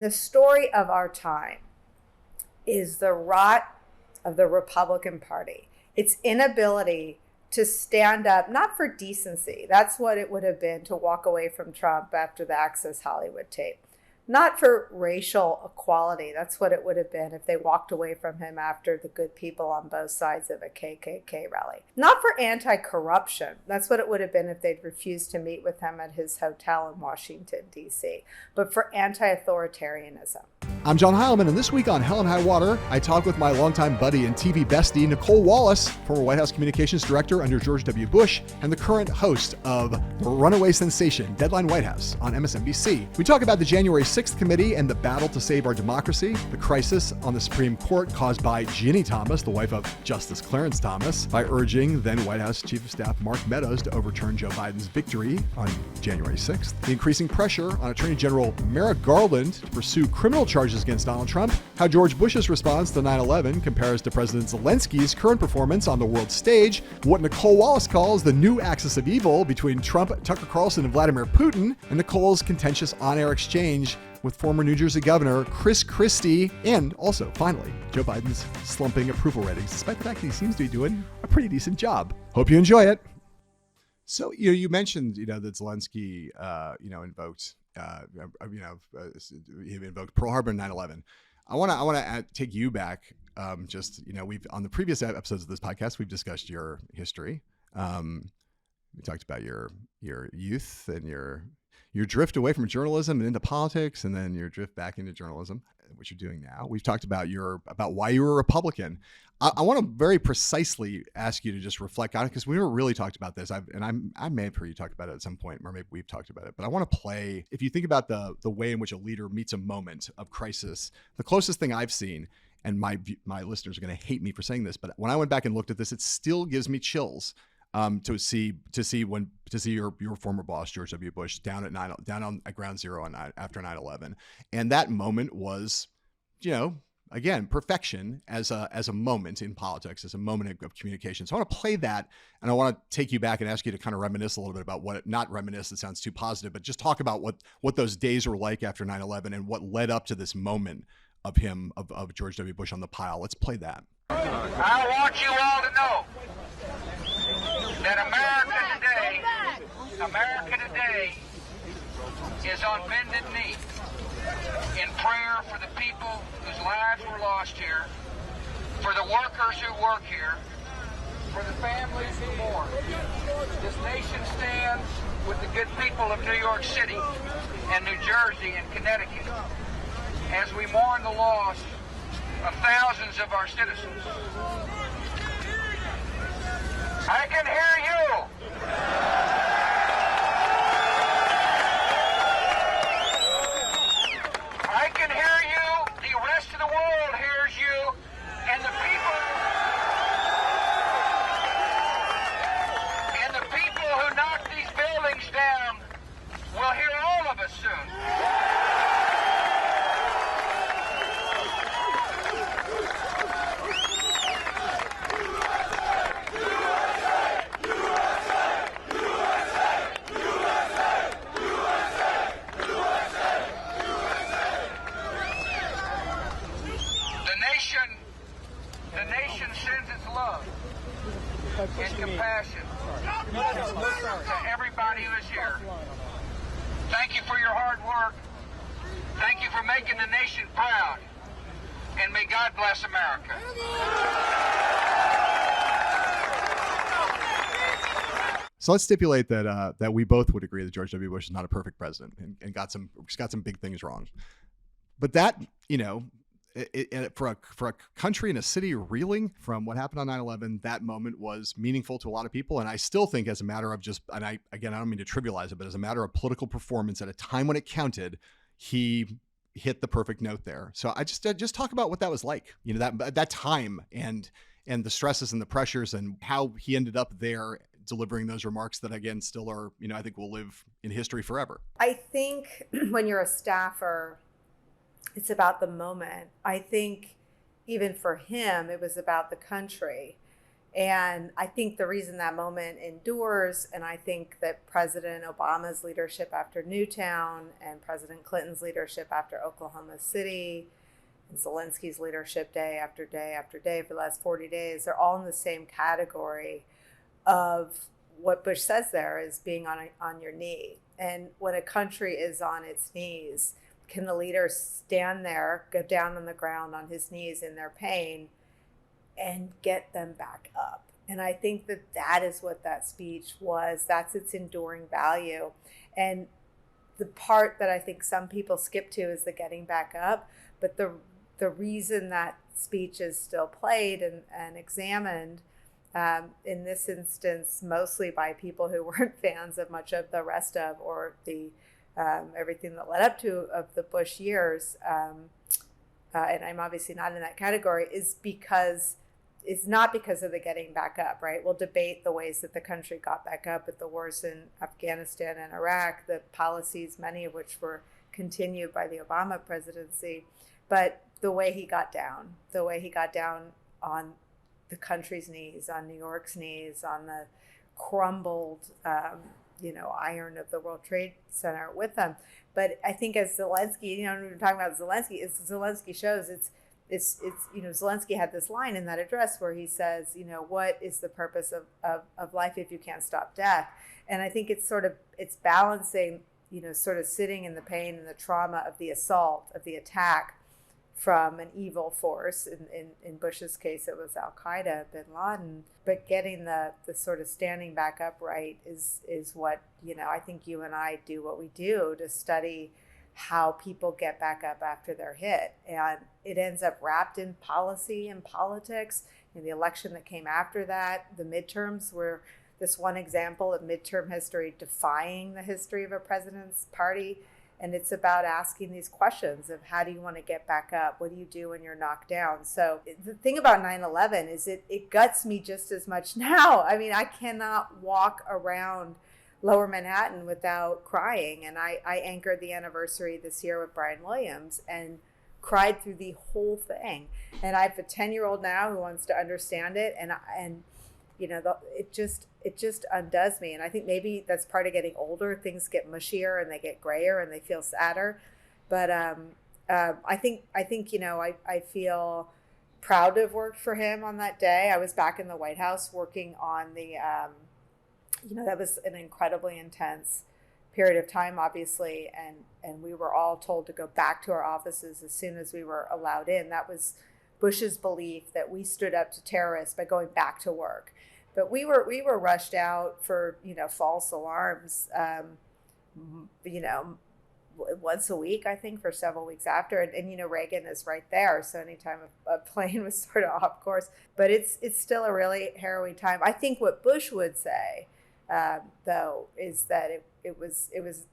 The story of our time is the rot of the Republican Party. Its inability to stand up, not for decency. That's what it would have been to walk away from Trump after the Access Hollywood tape. Not for racial equality. That's what it would have been if they walked away from him after the good people on both sides of a KKK rally. Not for anti-corruption. That's what it would have been if they'd refused to meet with him at his hotel in Washington, D.C. But for anti-authoritarianism. I'm John Heilemann, and this week on Hell and High Water, I talk with my longtime buddy and TV bestie, Nicolle Wallace, former White House communications director under George W. Bush, and the current host of the runaway sensation, Deadline White House, on MSNBC. We talk about the January 6th committee and the battle to save our democracy, the crisis on the Supreme Court caused by Ginny Thomas, the wife of Justice Clarence Thomas, by urging then White House Chief of Staff Mark Meadows to overturn Joe Biden's victory on January 6th, the increasing pressure on Attorney General Merrick Garland to pursue criminal charges against Donald Trump, how George Bush's response to 9/11 compares to President Zelensky's current performance on the world stage, what Nicolle Wallace calls the new axis of evil between Trump, Tucker Carlson, and Vladimir Putin, and Nicolle's contentious on-air exchange with former New Jersey Governor Christie, and also, finally, Joe Biden's slumping approval ratings, despite the fact that he seems to be doing a pretty decent job. Hope you enjoy it. So, you mentioned, that Zelensky, invoked he invoked Pearl Harbor and 9/11. I want to take you back. We've on the previous episodes of this podcast, we've discussed your history. We talked about your youth and your drift away from journalism and into politics, and then your drift back into journalism, which you're doing now. We've talked about why you were a Republican. I want to very precisely ask you to just reflect on it, because we never really talked about this. I may have heard you talked about it at some point, or maybe we've talked about it. But I want to play. If you think about the way in which a leader meets a moment of crisis, the closest thing I've seen, and my listeners are going to hate me for saying this, but when I went back and looked at this, it still gives me chills. To see your former boss George W. Bush down at ground zero after 9/11, and that moment was, again, perfection as a moment in politics, as a moment of communication. So I want to play that, and I want to take you back and ask you to kind of reminisce a little bit about not reminisce, it sounds too positive, but just talk about what those days were like after 9/11 and what led up to this moment of George W. Bush on the pile. Let's play that. I want you all to know that America today is on bended knee in prayer for the people whose lives were lost here, for the workers who work here, for the families who mourn. This nation stands with the good people of New York City and New Jersey and Connecticut as we mourn the loss of thousands of our citizens. I can hear you. I can hear you. The rest of the world hears you. And the people who knock these buildings down will hear all of us soon. And compassion to everybody who is here. Thank you for your hard work. Thank you for making the nation proud. And may God bless America. So let's stipulate that we both would agree that George W. Bush is not a perfect president and got some big things wrong. But that, for a country and a city reeling from what happened on 9/11, that moment was meaningful to a lot of people. And I still think, as a matter of I don't mean to trivialize it, but as a matter of political performance at a time when it counted, he hit the perfect note there. So I just talk about what that was like, that time and the stresses and the pressures and how he ended up there delivering those remarks that, again, still are, I think will live in history forever. I think when you're a staffer, it's about the moment. I think even for him, it was about the country. And I think the reason that moment endures, and I think that President Obama's leadership after Newtown and President Clinton's leadership after Oklahoma City and Zelensky's leadership day after day after day for the last 40 days, they're all in the same category of what Bush says there is being on your knee. And when a country is on its knees, can the leader stand there, go down on the ground on his knees in their pain, and get them back up? And I think that that is what that speech was. That's its enduring value. And the part that I think some people skip to is the getting back up. But the reason that speech is still played and examined, in this instance, mostly by people who weren't fans of much of the rest of, or the everything that led up to of the Bush years, and I'm obviously not in that category, is because it's not because of the getting back up, right? We'll debate the ways that the country got back up with the wars in Afghanistan and Iraq, the policies, many of which were continued by the Obama presidency, but the way he got down on the country's knees, on New York's knees, on the crumbled, iron of the World Trade Center with them. But I think as Zelensky, when we're talking about Zelensky, as Zelensky shows, it's Zelensky had this line in that address where he says, what is the purpose of life if you can't stop death? And I think it's balancing, sort of sitting in the pain and the trauma of the assault, of the attack from an evil force. In Bush's case, it was Al-Qaeda, bin Laden. But getting the sort of standing back upright is what, I think you and I do what we do to study how people get back up after they're hit. And it ends up wrapped in policy and politics. In the election that came after that, the midterms were this one example of midterm history defying the history of a president's party. And it's about asking these questions of how do you want to get back up? What do you do when you're knocked down? So the thing about 9/11 is it guts me just as much now. I mean, I cannot walk around Lower Manhattan without crying. And I anchored the anniversary this year with Brian Williams and cried through the whole thing. And I have a 10-year-old now who wants to understand it. And it just undoes me. And I think maybe that's part of getting older. Things get mushier and they get grayer and they feel sadder. But I think I feel proud to have worked for him on that day. I was back in the White House working on the that was an incredibly intense period of time, obviously, and we were all told to go back to our offices as soon as we were allowed in. That was Bush's belief that we stood up to terrorists by going back to work. But we were rushed out for false alarms, once a week, I think, for several weeks after. And Reagan is right there, so anytime a plane was sort of off course, but it's still a really harrowing time. I think what Bush would say, though, is that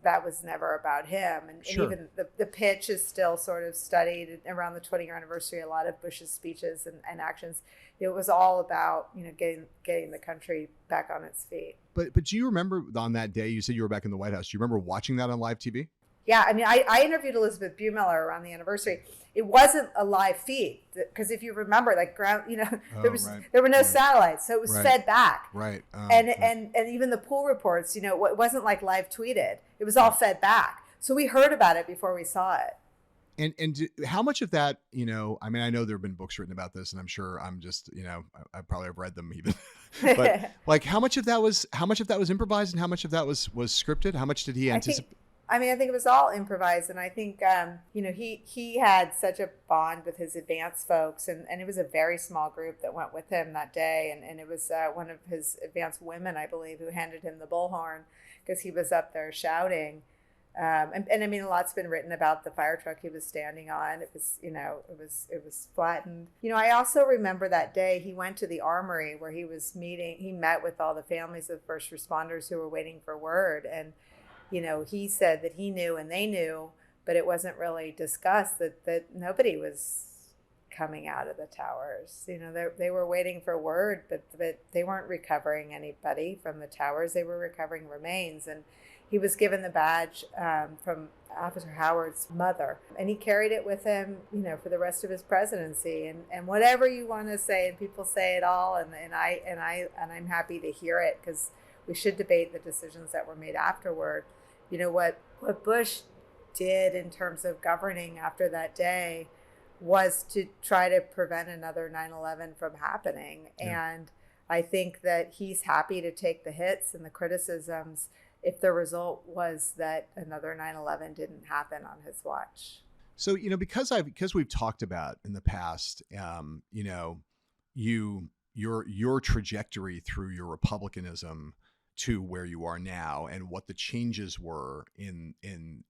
that was never about him. And Sure. Even the pitch is still sort of studied around the 20-year anniversary. A lot of Bush's speeches and actions, it was all about getting the country back on its feet. But do you remember on that day, you said you were back in the White House, do you remember watching that on live TV? Yeah, I mean, I interviewed Elizabeth Buemiller around the anniversary. It wasn't a live feed because if you remember, there were no satellites, so it was fed back. Right. And even the pool reports, it wasn't like live tweeted. It was all fed back. So we heard about it before we saw it. And how much of that, I mean, I know there have been books written about this, and I'm sure I'm just, I probably have read them even, but like how much of that was improvised and how much of that was scripted? How much did he anticipate? I think it was all improvised, and I think he had such a bond with his advance folks, and it was a very small group that went with him that day, and it was one of his advance women, I believe, who handed him the bullhorn because he was up there shouting. And I mean, a lot's been written about the fire truck he was standing on. It was, it was flattened. I also remember that day he went to the armory where he met with all the families of first responders who were waiting for word, and he said that he knew and they knew, but it wasn't really discussed that nobody was coming out of the towers. They were waiting for word, but they weren't recovering anybody from the towers. They were recovering remains. And he was given the badge from Officer Howard's mother, and he carried it with him, for the rest of his presidency. And whatever you want to say, and people say it all, and I'm happy to hear it, because we should debate the decisions that were made afterward. What Bush did in terms of governing after that day was to try to prevent another 9/11 from happening. Yeah. And I think that he's happy to take the hits and the criticisms if the result was that another 9/11 didn't happen on his watch. So, because we've talked about in the past, your trajectory through your Republicanism to where you are now, and what the changes were in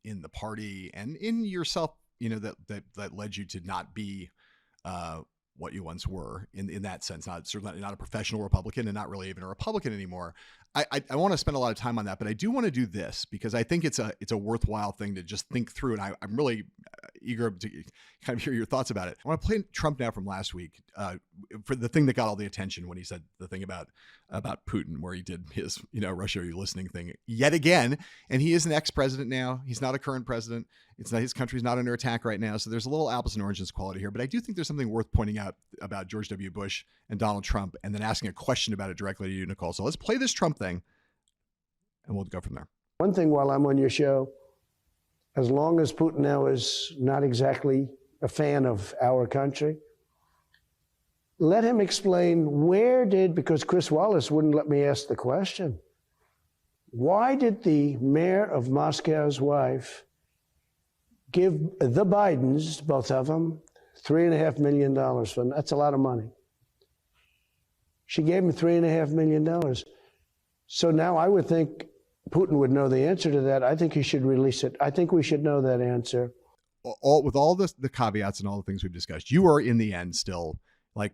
the party and in yourself, that led you to not be what you once were in that sense, certainly not a professional Republican and not really even a Republican anymore. I want to spend a lot of time on that, but I do want to do this because I think it's a worthwhile thing to just think through. And I'm really eager to kind of hear your thoughts about it. I want to play Trump now from last week for the thing that got all the attention when he said the thing about Putin, where he did his, Russia, are you listening thing yet again. And he is an ex-president now. He's not a current president. It's not, his country's not under attack right now. So there's a little apples and oranges quality here, but I do think there's something worth pointing out about George W. Bush and Donald Trump, and then asking a question about it directly to you, Nicolle. So let's play this Trump thing and we'll go from there. One thing while I'm on your show, as long as Putin now is not exactly a fan of our country, let him explain because Chris Wallace wouldn't let me ask the question. Why did the mayor of Moscow's wife give the Bidens, both of them, $3.5 million for them? That's a lot of money. She gave him $3.5 million. So now I would think Putin would know the answer to that. I think he should release it. I think we should know that answer. With all the caveats and all the things we've discussed, you are in the end still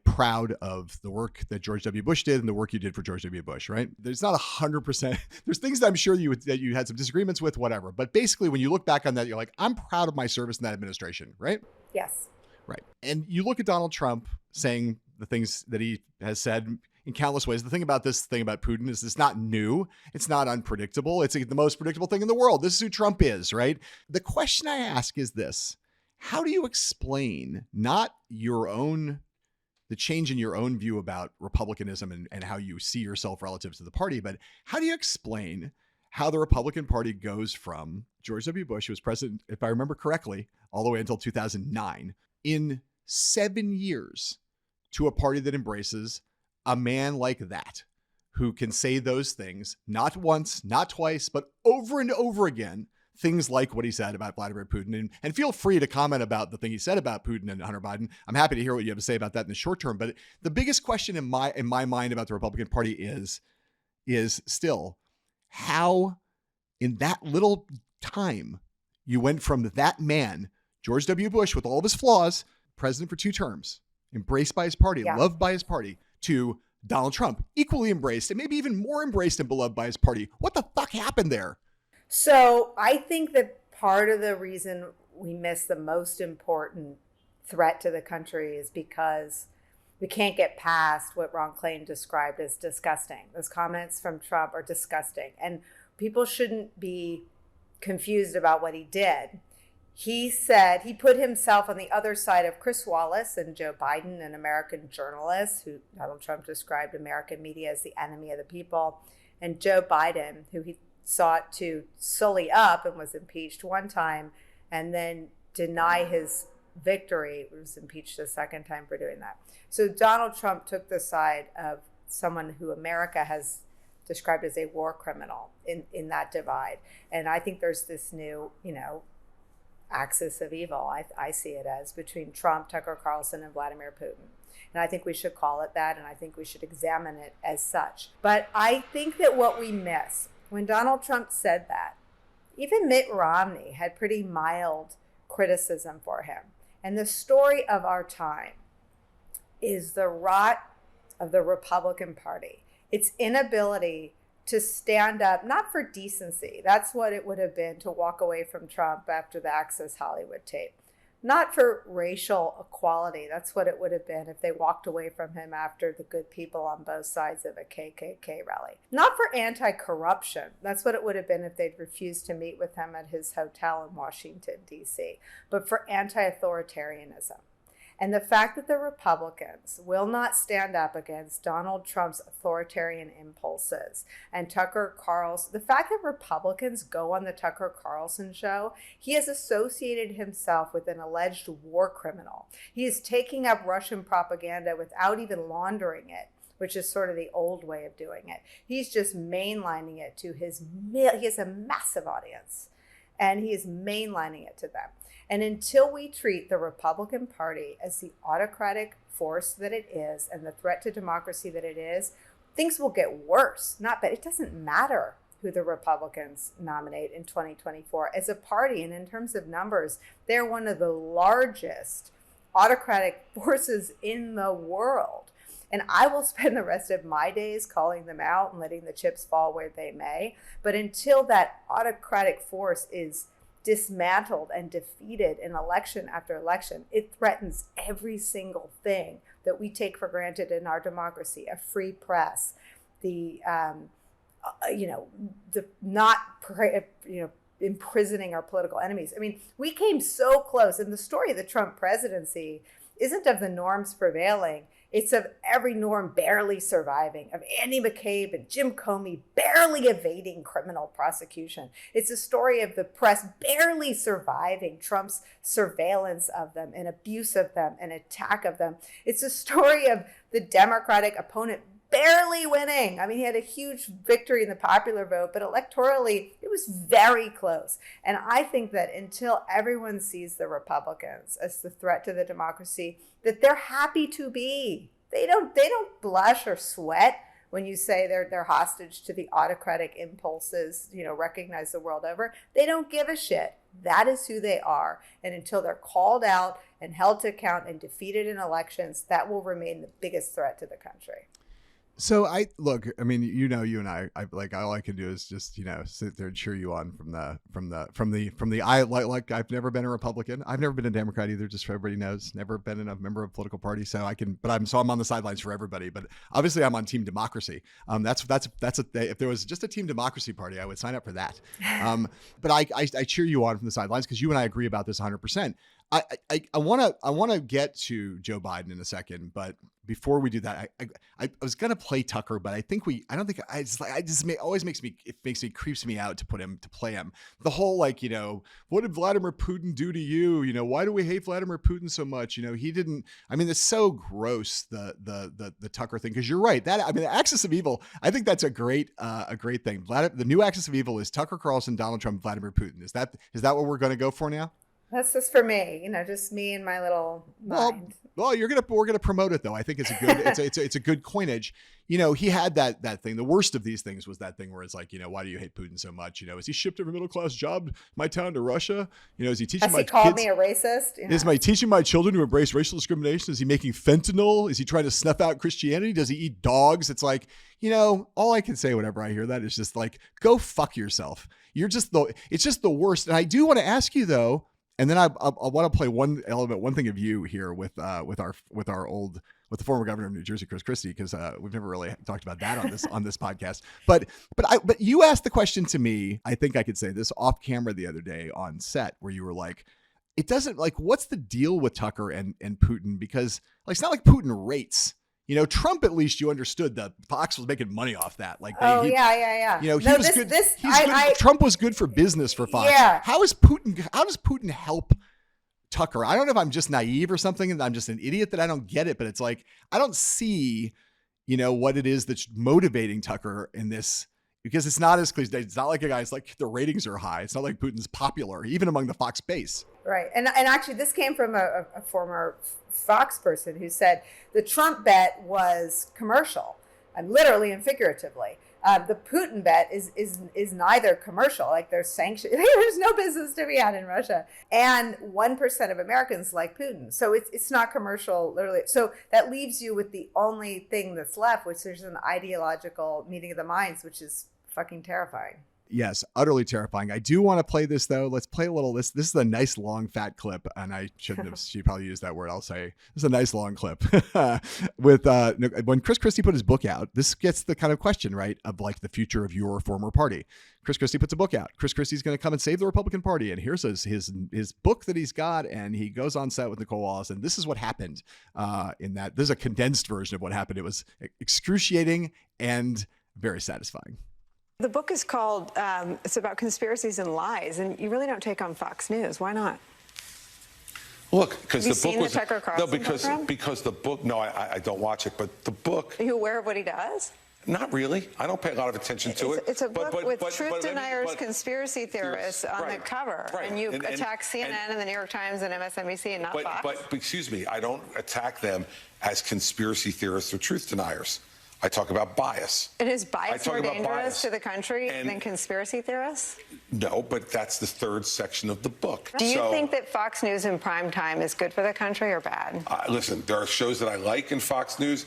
proud of the work that George W. Bush did and the work you did for George W. Bush, right? There's not 100%. There's things that I'm sure that you had some disagreements with, whatever. But basically, when you look back on that, you're like, I'm proud of my service in that administration, right? Yes. Right. And you look at Donald Trump saying the things that he has said in countless ways. The thing about Putin is it's not new. It's not unpredictable. It's the most predictable thing in the world. This is who Trump is, right? The question I ask is this: how do you explain not the change in your own view about republicanism and how you see yourself relative to the party, but how do you explain how the Republican Party goes from George W. Bush, who was president, if I remember correctly, all the way until 2009, in 7 years, to a party that embraces a man like that, who can say those things, not once, not twice, but over and over again, things like what he said about Vladimir Putin. And feel free to comment about the thing he said about Putin and Hunter Biden. I'm happy to hear what you have to say about that in the short term. But the biggest question in my mind about the Republican Party is still how, in that little time, you went from that man, George W. Bush, with all of his flaws, president for 2 terms, embraced by his party, loved by his party, to Donald Trump, equally embraced and maybe even more embraced and beloved by his party. What the fuck happened there? So I think that part of the reason we miss the most important threat to the country is because we can't get past what Ron Klain described as disgusting. Those comments from Trump are disgusting. And people shouldn't be confused about what he did. He said he put himself on the other side of Chris Wallace and Joe Biden, an American journalist who Donald Trump described American media as the enemy of the people, and Joe Biden, who he sought to sully up and was impeached one time and then deny his victory, was impeached a second time for doing that. So Donald Trump took the side of someone who America has described as a war criminal in that divide. And I think there's this new, axis of evil, I see it as, between Trump, Tucker Carlson, and Vladimir Putin. And I think we should call it that, and I think we should examine it as such. But I think that what we miss, when Donald Trump said that, even Mitt Romney had pretty mild criticism for him. And the story of our time is the rot of the Republican Party. Its inability to stand up, not for decency, that's what it would have been to walk away from Trump after the Access Hollywood tape, not for racial equality. That's what it would have been if they walked away from him after the good people on both sides of a KKK rally. Not for anti-corruption. That's what it would have been if they'd refused to meet with him at his hotel in Washington, D.C., but for anti-authoritarianism. And the fact that the Republicans will not stand up against Donald Trump's authoritarian impulses and Tucker Carlson, the fact that Republicans go on the Tucker Carlson show, he has associated himself with an alleged war criminal. He is taking up Russian propaganda without even laundering it, which is sort of the old way of doing it. He's just mainlining it to he has a massive audience, and he is mainlining it to them. And until we treat the Republican Party as the autocratic force that it is and the threat to democracy that it is, things will get worse, not better. It doesn't matter who the Republicans nominate in 2024. As a party and in terms of numbers, they're one of the largest autocratic forces in the world. And I will spend the rest of my days calling them out and letting the chips fall where they may. But until that autocratic force is dismantled and defeated in election after election, it threatens every single thing that we take for granted in our democracy: a free press, the imprisoning our political enemies. I mean, we came so close, and the story of the Trump presidency isn't of the norms prevailing. It's of every norm barely surviving, of Andy McCabe and Jim Comey barely evading criminal prosecution. It's a story of the press barely surviving Trump's surveillance of them and abuse of them and attack of them. It's a story of the Democratic opponent barely winning. I mean, he had a huge victory in the popular vote, but electorally, it was very close. And I think that until everyone sees the Republicans as the threat to the democracy that they're happy to be, they don't blush or sweat when you say they're hostage to the autocratic impulses, recognized the world over. They don't give a shit. That is who they are. And until they're called out and held to account and defeated in elections, that will remain the biggest threat to the country. So you and I like, all I can do is just, sit there and cheer you on from the I've never been a Republican. I've never been a Democrat either, just so everybody knows. Never been a member of a political party. So I'm on the sidelines for everybody, but obviously I'm on Team Democracy. If there was just a Team Democracy party, I would sign up for that. But I cheer you on from the sidelines because you and I agree about this 100%. I want to get to Joe Biden in a second, but before we do that, I was gonna play Tucker, but creeps me out to play him. The whole what did Vladimir Putin do to you? Why do we hate Vladimir Putin so much? He didn't. I mean, it's so gross the Tucker thing, because you're right. The axis of evil. I think that's a great thing. The new axis of evil is Tucker Carlson, Donald Trump, Vladimir Putin. Is that what we're gonna go for now? That's just for me, just me and my little mind. Well, we're gonna promote it though. I think it's a good it's a good coinage. He had that thing. The worst of these things was that thing where it's like, why do you hate Putin so much? Is he shipped every middle class job my town to Russia? Is he teaching my kids? Has he called me a racist? Is he teaching my children to embrace racial discrimination? Is he making fentanyl? Is he trying to snuff out Christianity? Does he eat dogs? It's like, all I can say whenever I hear that is just like, go fuck yourself. It's just the worst. And I do want to ask you though. And then I want to play one thing of you here with the former governor of New Jersey, Christie, because we've never really talked about that on this podcast. But you asked the question to me. I think I could say this off camera the other day on set, where you were like, it doesn't what's the deal with Tucker and Putin? Because it's not like Putin rates. Trump, at least you understood that Fox was making money off that. Yeah. He was good. Trump was good for business for Fox. Yeah. How does Putin help Tucker? I don't know if I'm just naive or something and I'm just an idiot that I don't get it, but it's like, I don't see, what it is that's motivating Tucker in this, because it's not as clear. It's not like a guy's like the ratings are high. It's not like Putin's popular, even among the Fox base. Right. And actually, this came from a former Fox person who said the Trump bet was commercial, and literally and figuratively. The Putin bet is neither commercial, like there's sanctions. There's no business to be had in Russia, and 1% of Americans like Putin, so it's not commercial, literally. So that leaves you with the only thing that's left, which is an ideological meeting of the minds, which is fucking terrifying. Yes, utterly terrifying. I do want to play this though. Let's play a little. This is a nice long fat clip, and I shouldn't have. She probably used that word. I'll say this is a nice long clip with when Chris Christie put his book out. This gets the kind of question right of like the future of your former party. Chris Christie puts a book out. Chris Christie's going to come and save the Republican Party, and here's his book that he's got, and he goes on set with Nicolle Wallace, and this is what happened. In that, this is a condensed version of what happened. It was excruciating and very satisfying. The book is called, it's about conspiracies and lies, and you really don't take on Fox News. Why not? Look, because the book was... Tucker Carlson because the book... No, I don't watch it, but the book... Are you aware of what he does? Not really. I don't pay a lot of attention to it. It's a book with truth deniers, conspiracy theorists on the cover, and you attack CNN and the New York Times and MSNBC and not Fox. But excuse me, I don't attack them as conspiracy theorists or truth deniers. I talk about bias. And is bias more dangerous to the country than conspiracy theorists? No, but that's the third section of the book. Do you think that Fox News in prime time is good for the country or bad? Listen, there are shows that I like in Fox News,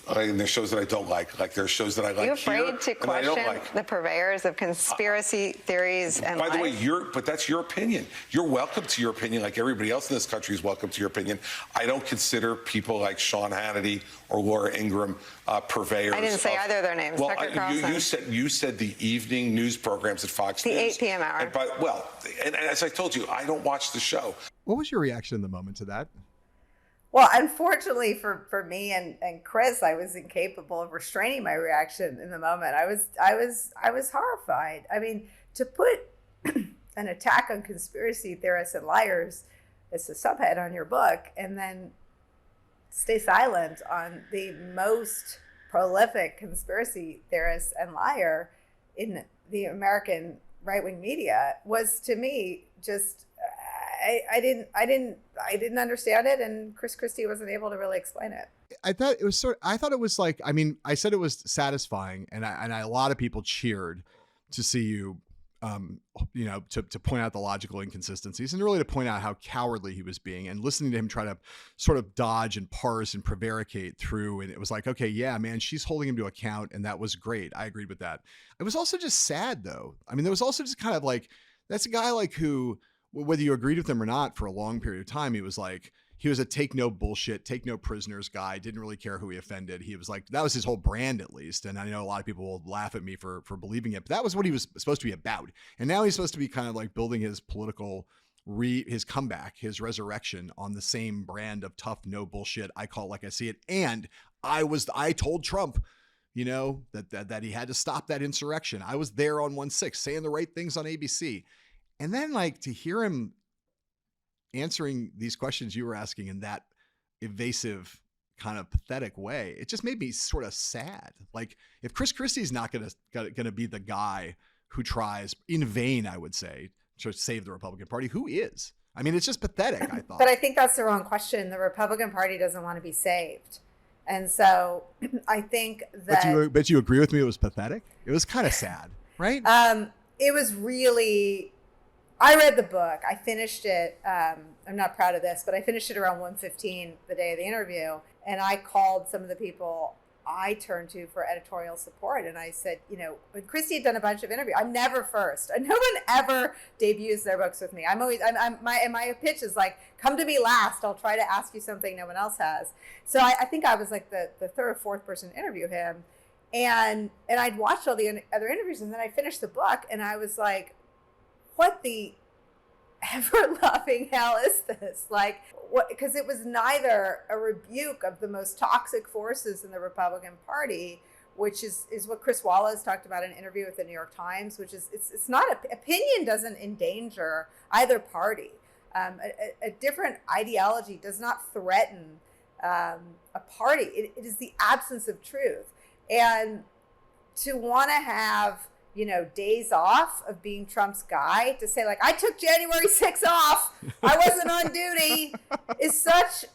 and there's shows that I don't like. Like there are shows that I like here, and I don't like. Are you afraid to question the purveyors of conspiracy theories and lies? By the way, but that's your opinion. You're welcome to your opinion, like everybody else in this country is welcome to your opinion. I don't consider people like Sean Hannity or Laura Ingraham purveyors. I didn't say either of their names. Well, Tucker Carlson. you said the evening news programs at Fox News. The 8 p.m. hour. And as I told you, I don't watch the show. What was your reaction in the moment to that? Well, unfortunately for me and Chris, I was incapable of restraining my reaction in the moment. I was horrified. I mean, to put an attack on conspiracy theorists and liars as a subhead on your book, and then stay silent on the most prolific conspiracy theorist and liar in the American right-wing media was, to me, just I didn't understand it, and Chris Christie wasn't able to really explain it. I thought it was like, I mean, I said it was satisfying, and a lot of people cheered to see you, to point out the logical inconsistencies and really to point out how cowardly he was being, and listening to him try to sort of dodge and parse and prevaricate through. And it was like, okay, yeah, man, she's holding him to account. And that was great. I agreed with that. It was also just sad though. I mean, there was also just kind of like, that's a guy like who, whether you agreed with him or not, for a long period of time, he was a take no bullshit, take no prisoners guy, didn't really care who he offended. He was like, that was his whole brand at least. And I know a lot of people will laugh at me for believing it, but that was what he was supposed to be about. And now he's supposed to be kind of like building his political, his comeback, his resurrection on the same brand of tough, no bullshit. I call it like I see it. And I told Trump, that he had to stop that insurrection. I was there on 1/6 saying the right things on ABC. And then like to hear him answering these questions you were asking in that evasive, kind of pathetic way, it just made me sort of sad. Like if Chris Christie's not gonna be the guy who tries in vain, I would say, to save the Republican Party, who is? I mean, it's just pathetic, I thought. But I think that's the wrong question. The Republican Party doesn't want to be saved. And so I think that... But you agree with me it was pathetic? It was kind of sad, right? It was really... I read the book. I finished it. I'm not proud of this, but I finished it around 1:15 the day of the interview. And I called some of the people I turned to for editorial support. And I said, when Christie had done a bunch of interviews, I'm never first. And no one ever debuts their books with me. My pitch is like, come to me last. I'll try to ask you something no one else has. So I think I was like the third or fourth person to interview him. And I'd watched all the other interviews, and then I finished the book, and I was like, what the ever-loving hell is this? Like, what? Because it was neither a rebuke of the most toxic forces in the Republican Party, which is what Chris Wallace talked about in an interview with the New York Times, which is it's not opinion doesn't endanger either party. A different ideology does not threaten a party. It is the absence of truth, and to want to have days off of being Trump's guy, to say like, I took January 6th off, I wasn't on duty, is such,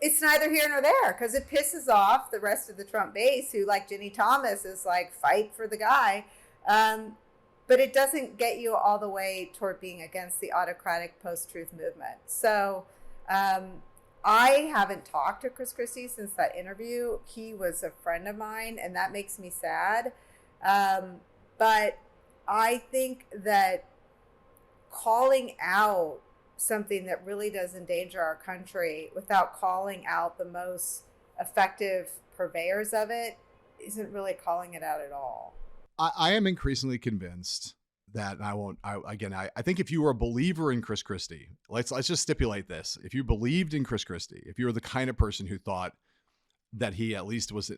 it's neither here nor there, because it pisses off the rest of the Trump base who, like Ginny Thomas, is like, fight for the guy. But it doesn't get you all the way toward being against the autocratic post-truth movement. So I haven't talked to Chris Christie since that interview. He was a friend of mine, and that makes me sad. But I think that calling out something that really does endanger our country without calling out the most effective purveyors of it isn't really calling it out at all. I am increasingly convinced that, and I think if you were a believer in Chris Christie, let's just stipulate this. If you believed in Chris Christie, if you were the kind of person who thought that he at least was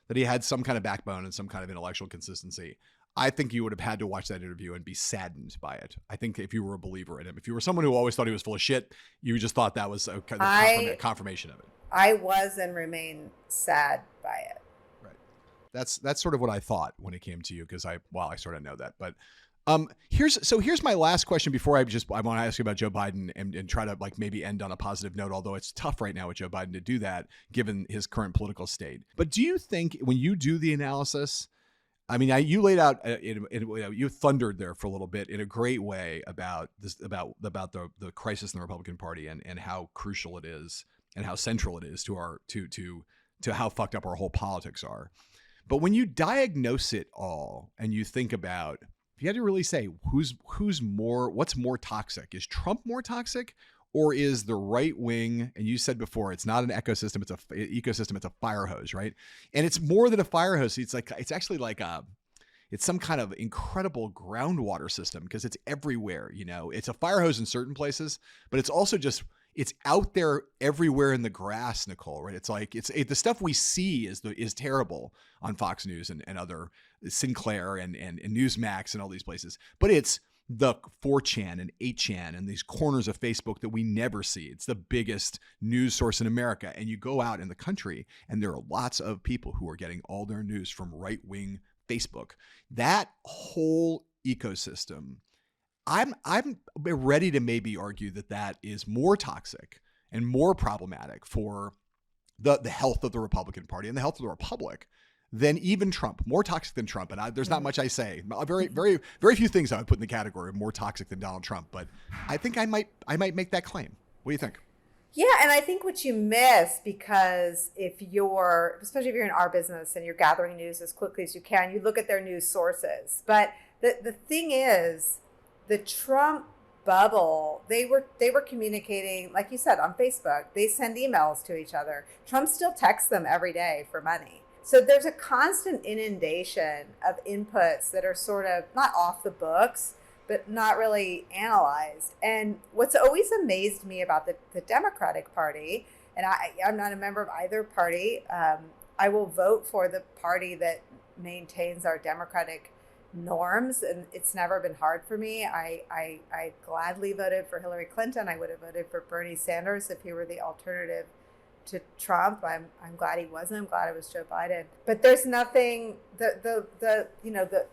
that he had some kind of backbone and some kind of intellectual consistency, I think you would have had to watch that interview and be saddened by it. I think if you were a believer in him, if you were someone who always thought he was full of shit, you just thought that was a kind of confirmation of it. I was and remain sad by it. Right. That's sort of what I thought when it came to you, because I sort of know that. But here's my last question before I want to ask you about Joe Biden and try to like maybe end on a positive note, although it's tough right now with Joe Biden to do that given his current political state. But do you think when you do the analysis, I mean, you laid out, you thundered there for a little bit in a great way about this, about the crisis in the Republican Party and how crucial it is and how central it is to our to how fucked up our whole politics are. But when you diagnose it all and you think about, if you had to really say what's more toxic, is Trump more toxic, or is the right wing? And you said before, it's not an ecosystem, it's a fire hose, right? And it's more than a fire hose. It's actually like it's some kind of incredible groundwater system because it's everywhere. You know, it's a fire hose in certain places, but it's also it's out there everywhere in the grass, Nicolle, right? It's like the stuff we see is terrible on Fox News and other Sinclair and Newsmax and all these places, but it's the 4chan and 8chan and these corners of Facebook that we never see. It's the biggest news source in America. And you go out in the country and there are lots of people who are getting all their news from right-wing Facebook. That whole ecosystem, I'm ready to maybe argue that is more toxic and more problematic for the health of the Republican Party and the health of the Republic than even Trump, more toxic than Trump. And there's not much I say. Very, very, very few things I would put in the category of more toxic than Donald Trump. But I think I might make that claim. What do you think? Yeah, and I think what you miss, because especially if you're in our business and you're gathering news as quickly as you can, you look at their news sources. But the thing is, the Trump bubble, they were communicating, like you said, on Facebook. They send emails to each other. Trump still texts them every day for money. So there's a constant inundation of inputs that are sort of not off the books, but not really analyzed. And what's always amazed me about the Democratic Party, and I'm not a member of either party, I will vote for the party that maintains our democratic norms, and it's never been hard for me. I gladly voted for Hillary Clinton. I would have voted for Bernie Sanders if he were the alternative to Trump. I'm glad he wasn't. I'm glad it was Joe Biden. But there's nothing, the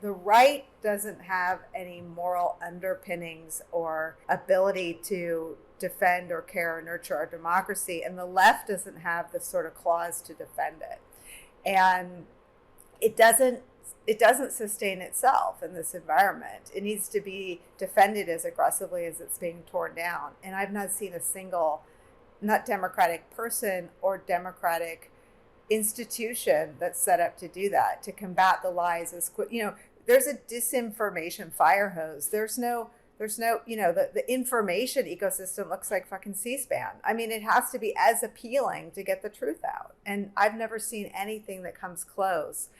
right doesn't have any moral underpinnings or ability to defend or care or nurture our democracy, and the left doesn't have the sort of clause to defend it. And it doesn't sustain itself in this environment. It needs to be defended as aggressively as it's being torn down. And I've not seen a single not Democratic person or Democratic institution that's set up to do that, to combat the lies as quick. There's a disinformation fire hose. There's no, the information ecosystem looks like fucking C-SPAN. I mean, it has to be as appealing to get the truth out. And I've never seen anything that comes close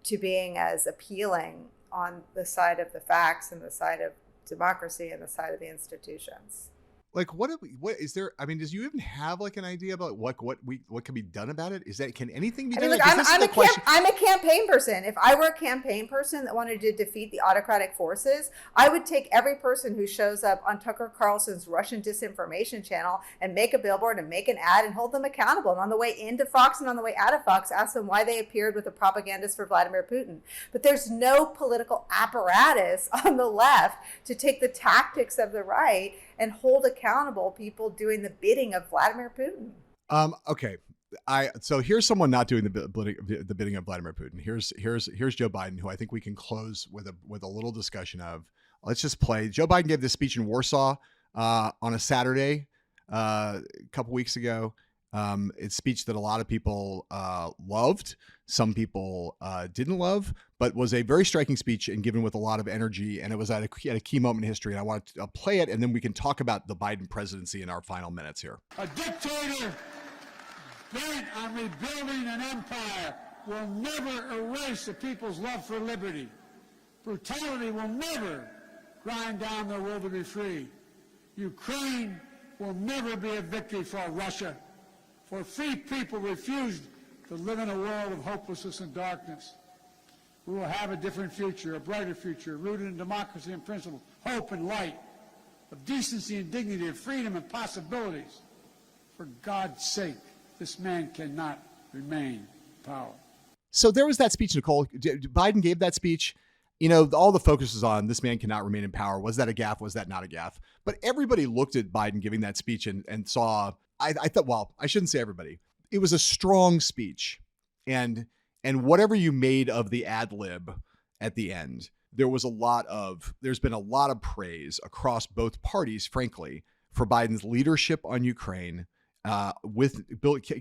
to being as appealing on the side of the facts and the side of democracy and the side of the institutions. Like, what is there? I mean, does you even have like an idea about what can be done about it? Can anything be done? I'm a campaign person. If I were a campaign person that wanted to defeat the autocratic forces, I would take every person who shows up on Tucker Carlson's Russian disinformation channel and make a billboard and make an ad and hold them accountable. And on the way into Fox and on the way out of Fox, ask them why they appeared with a propagandist for Vladimir Putin. But there's no political apparatus on the left to take the tactics of the right and hold accountable people doing the bidding of Vladimir Putin. Okay. So here's someone not doing the bidding of Vladimir Putin. Here's Joe Biden, who I think we can close with a little discussion of. Let's just play. Joe Biden gave this speech in Warsaw on a Saturday a couple weeks ago. It's a speech that a lot of people loved. Some people didn't love, but was a very striking speech and given with a lot of energy. And it was at a key moment in history. And I want to play it, and then we can talk about the Biden presidency in our final minutes here. A dictator bent on rebuilding an empire will never erase a people's love for liberty. Brutality will never grind down their will to be free. Ukraine will never be a victory for Russia, for free people refused to live in a world of hopelessness and darkness. We will have a different future, a brighter future, rooted in democracy and principle, hope and light, of decency and dignity, of freedom and possibilities. For God's sake, this man cannot remain in power. So there was that speech, Nicolle. Biden gave that speech. You know, all the focus was on this man cannot remain in power. Was that a gaffe? Was that not a gaffe? But everybody looked at Biden giving that speech and saw, I thought, well, I shouldn't say everybody. It was a strong speech. And whatever you made of the ad lib at the end, there's been a lot of praise across both parties, frankly, for Biden's leadership on Ukraine,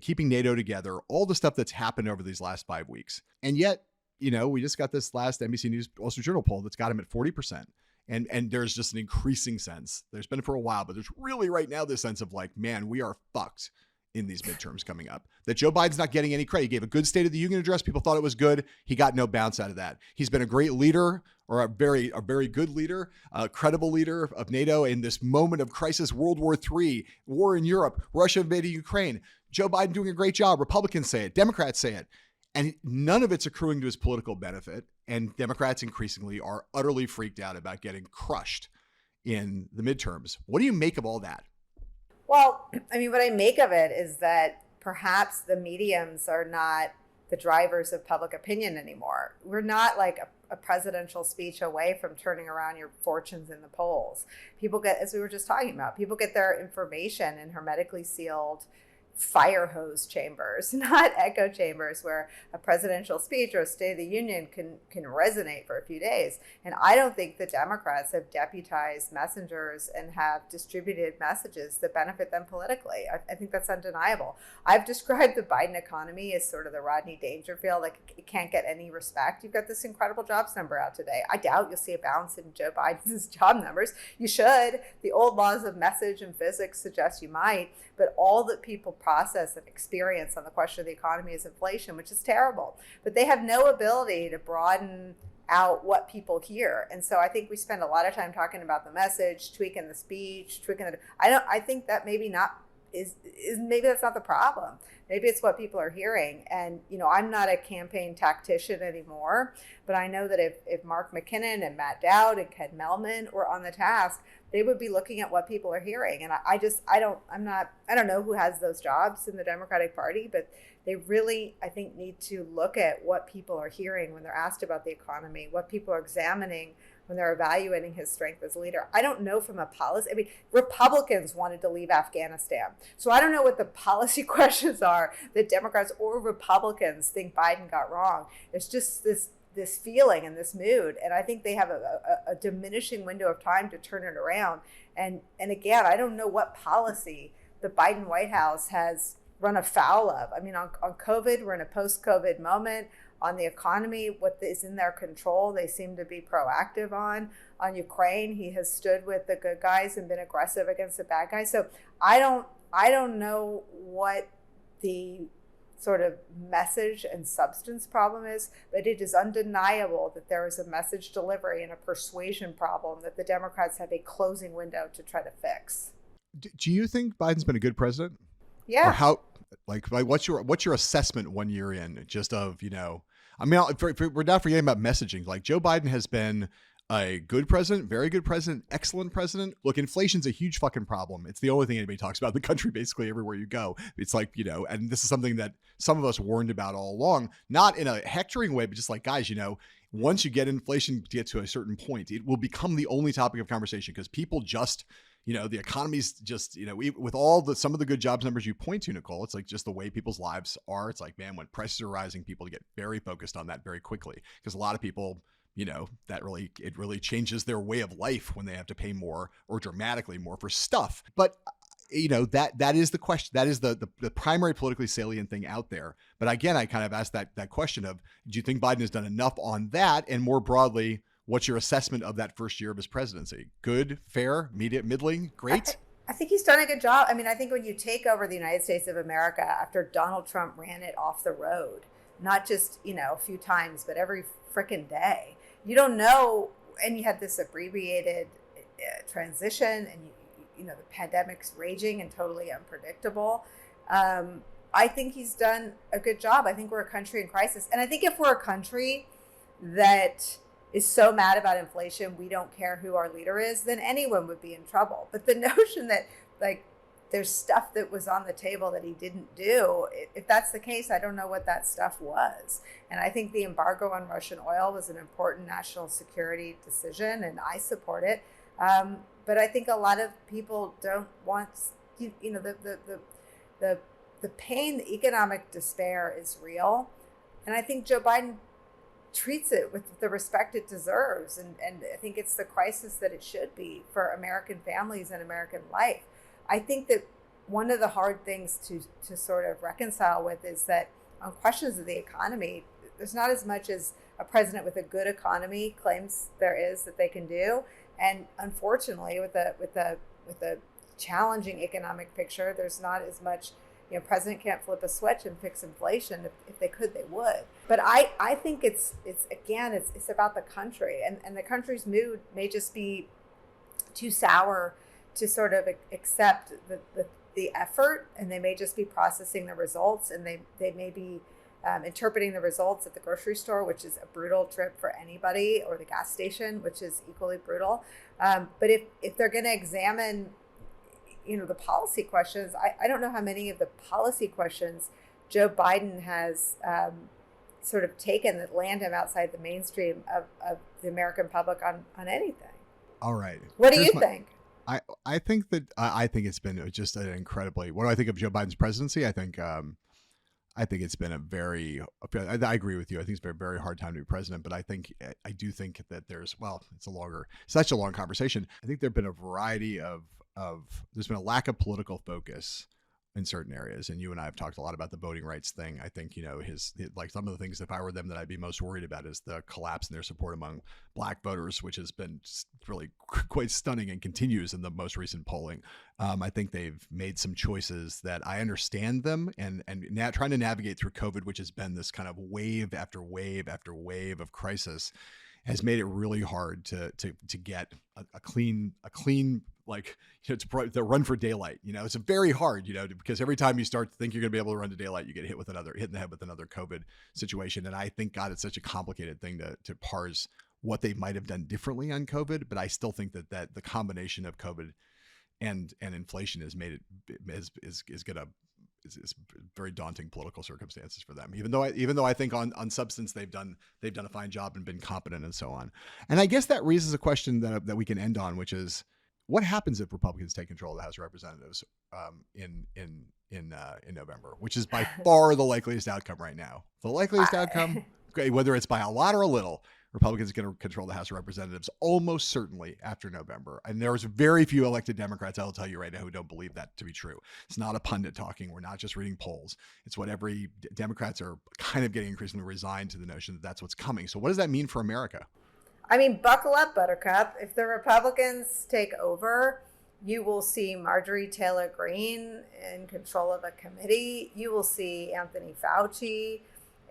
keeping NATO together, all the stuff that's happened over these last 5 weeks. And yet, you know, we just got this last NBC News Wall Street Journal poll that's got him at 40%. And there's just an increasing sense. There's been for a while, but there's really right now this sense of like, man, we are fucked in these midterms coming up. That Joe Biden's not getting any credit. He gave a good State of the Union address. People thought it was good. He got no bounce out of that. He's been a great leader, or a very good leader, a credible leader of NATO in this moment of crisis, World War III, war in Europe, Russia invading Ukraine. Joe Biden doing a great job. Republicans say it. Democrats say it. And none of it's accruing to his political benefit. And Democrats increasingly are utterly freaked out about getting crushed in the midterms. What do you make of all that? Well, I mean, what I make of it is that perhaps the mediums are not the drivers of public opinion anymore. We're not like a presidential speech away from turning around your fortunes in the polls. People get, as we were just talking about, people get their information in hermetically sealed fire hose chambers, not echo chambers where a presidential speech or a State of the Union can resonate for a few days. And I don't think the Democrats have deputized messengers and have distributed messages that benefit them politically. I think that's undeniable. I've described the Biden economy as sort of the Rodney Dangerfield, like it can't get any respect. You've got this incredible jobs number out today. I doubt you'll see a bounce in Joe Biden's job numbers. You should. The old laws of message and physics suggest you might, but all that people process and experience on the question of the economy is inflation, which is terrible. But they have no ability to broaden out what people hear. And so I think we spend a lot of time talking about the message, tweaking the speech, I think that maybe that's not the problem. Maybe it's what people are hearing. And, you know, I'm not a campaign tactician anymore, but I know that if Mark McKinnon and Matt Dowd and Ken Mehlman were on the task, they would be looking at what people are hearing. And I don't know who has those jobs in the Democratic Party, but they really, I think, need to look at what people are hearing when they're asked about the economy, what people are examining when they're evaluating his strength as a leader. I don't know from a policy, I mean, Republicans wanted to leave Afghanistan. So I don't know what the policy questions are that Democrats or Republicans think Biden got wrong. It's just this feeling and this mood. And I think they have a diminishing window of time to turn it around. And again, I don't know what policy the Biden White House has run afoul of. I mean, on COVID, we're in a post-COVID moment. On the economy, what is in their control, they seem to be proactive on. On Ukraine, he has stood with the good guys and been aggressive against the bad guys. So I don't know what the sort of message and substance problem is, but it is undeniable that there is a message delivery and a persuasion problem that the Democrats have a closing window to try to fix. Do you think Biden's been a good president? Yeah. Or how? Like, what's your assessment 1 year in? Just of, you know, I mean, we're not forgetting about messaging. Like, Joe Biden has been a good president, very good president, excellent president. Look, inflation's a huge fucking problem. It's the only thing anybody talks about in the country, basically everywhere you go. It's like, you know, and this is something that some of us warned about all along, not in a hectoring way, but just like, guys, you know, once you get inflation to get to a certain point, it will become the only topic of conversation because people just, you know, the economy's just, you know, with all some of the good jobs numbers you point to, Nicolle, it's like just the way people's lives are. It's like, man, when prices are rising, people get very focused on that very quickly because a lot of people, you know, it really changes their way of life when they have to pay more or dramatically more for stuff. But that is the question. That is the primary politically salient thing out there. But again, I kind of asked that question of, do you think Biden has done enough on that? And more broadly, what's your assessment of that first year of his presidency? Good, fair, middling, great? I think he's done a good job. I mean, I think when you take over the United States of America after Donald Trump ran it off the road, not just, a few times, but every frickin' day, you don't know. And you had this abbreviated transition, and the pandemic's raging and totally unpredictable. I think he's done a good job. I think we're a country in crisis. And I think if we're a country that is so mad about inflation, we don't care who our leader is, then anyone would be in trouble. But the notion that there's stuff that was on the table that he didn't do, if that's the case, I don't know what that stuff was. And I think the embargo on Russian oil was an important national security decision, and I support it. But I think a lot of people don't want, the pain, the economic despair is real. And I think Joe Biden treats it with the respect it deserves. And I think it's the crisis that it should be for American families and American life. I think that one of the hard things to sort of reconcile with is that on questions of the economy, there's not as much as a president with a good economy claims there is that they can do. And unfortunately, with a challenging economic picture, there's not as much. President can't flip a switch and fix inflation. If they could, they would. But I think it's about the country, and the country's mood may just be too sour to sort of accept the effort, and they may just be processing the results, and they may be interpreting the results at the grocery store, which is a brutal trip for anybody, or the gas station, which is equally brutal. But if they're going to examine the policy questions, I don't know how many of the policy questions Joe Biden has sort of taken that land him outside the mainstream of the American public on anything. All right. What do you think? I think it's been just an incredibly, what do I think of Joe Biden's presidency? I think it's been I agree with you. I think it's been a very hard time to be president, but I do think that there's such a long conversation. I think there've been a variety of there's been a lack of political focus in certain areas. And you and I have talked a lot about the voting rights thing. I think, some of the things, if I were them, that I'd be most worried about is the collapse in their support among Black voters, which has been really quite stunning and continues in the most recent polling. I think they've made some choices that I understand them, and now trying to navigate through COVID, which has been this kind of wave after wave after wave of crisis, has made it really hard to get a clean the run for daylight. It's very hard, because every time you start to think you're going to be able to run to daylight, you get hit in the head with another COVID situation. And I think, God, it's such a complicated thing to parse what they might have done differently on COVID. But I still think that the combination of COVID and inflation has made it is very daunting political circumstances for them. Even though I think on substance they've done a fine job and been competent and so on. And I guess that raises a question that we can end on, which is, what happens if Republicans take control of the House of Representatives in November, which is by far the likeliest outcome right now. The likeliest outcome, whether it's by a lot or a little, Republicans are going to control the House of Representatives almost certainly after November. And there's very few elected Democrats, I'll tell you right now, who don't believe that to be true. It's not a pundit talking. We're not just reading polls. It's what Democrats are kind of getting increasingly resigned to the notion that that's what's coming. So what does that mean for America? I mean, buckle up, Buttercup. If the Republicans take over, you will see Marjorie Taylor Greene in control of a committee. You will see Anthony Fauci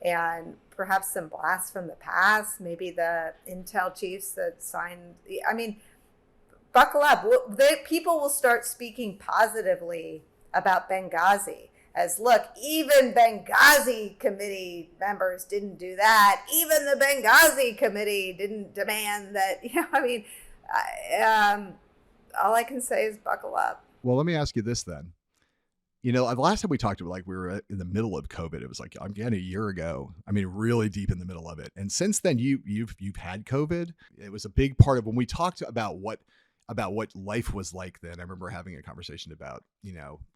and perhaps some blasts from the past, maybe the intel chiefs that signed. Buckle up. People will start speaking positively about Benghazi. As, look, even Benghazi committee members didn't do that. Even the Benghazi committee didn't demand that. All I can say is buckle up. Well, let me ask you this then. The last time we talked about, we were in the middle of COVID. It was again, a year ago. Really deep in the middle of it. And since then, you've had COVID. It was a big part of when we talked about what life was like then. I remember having a conversation about,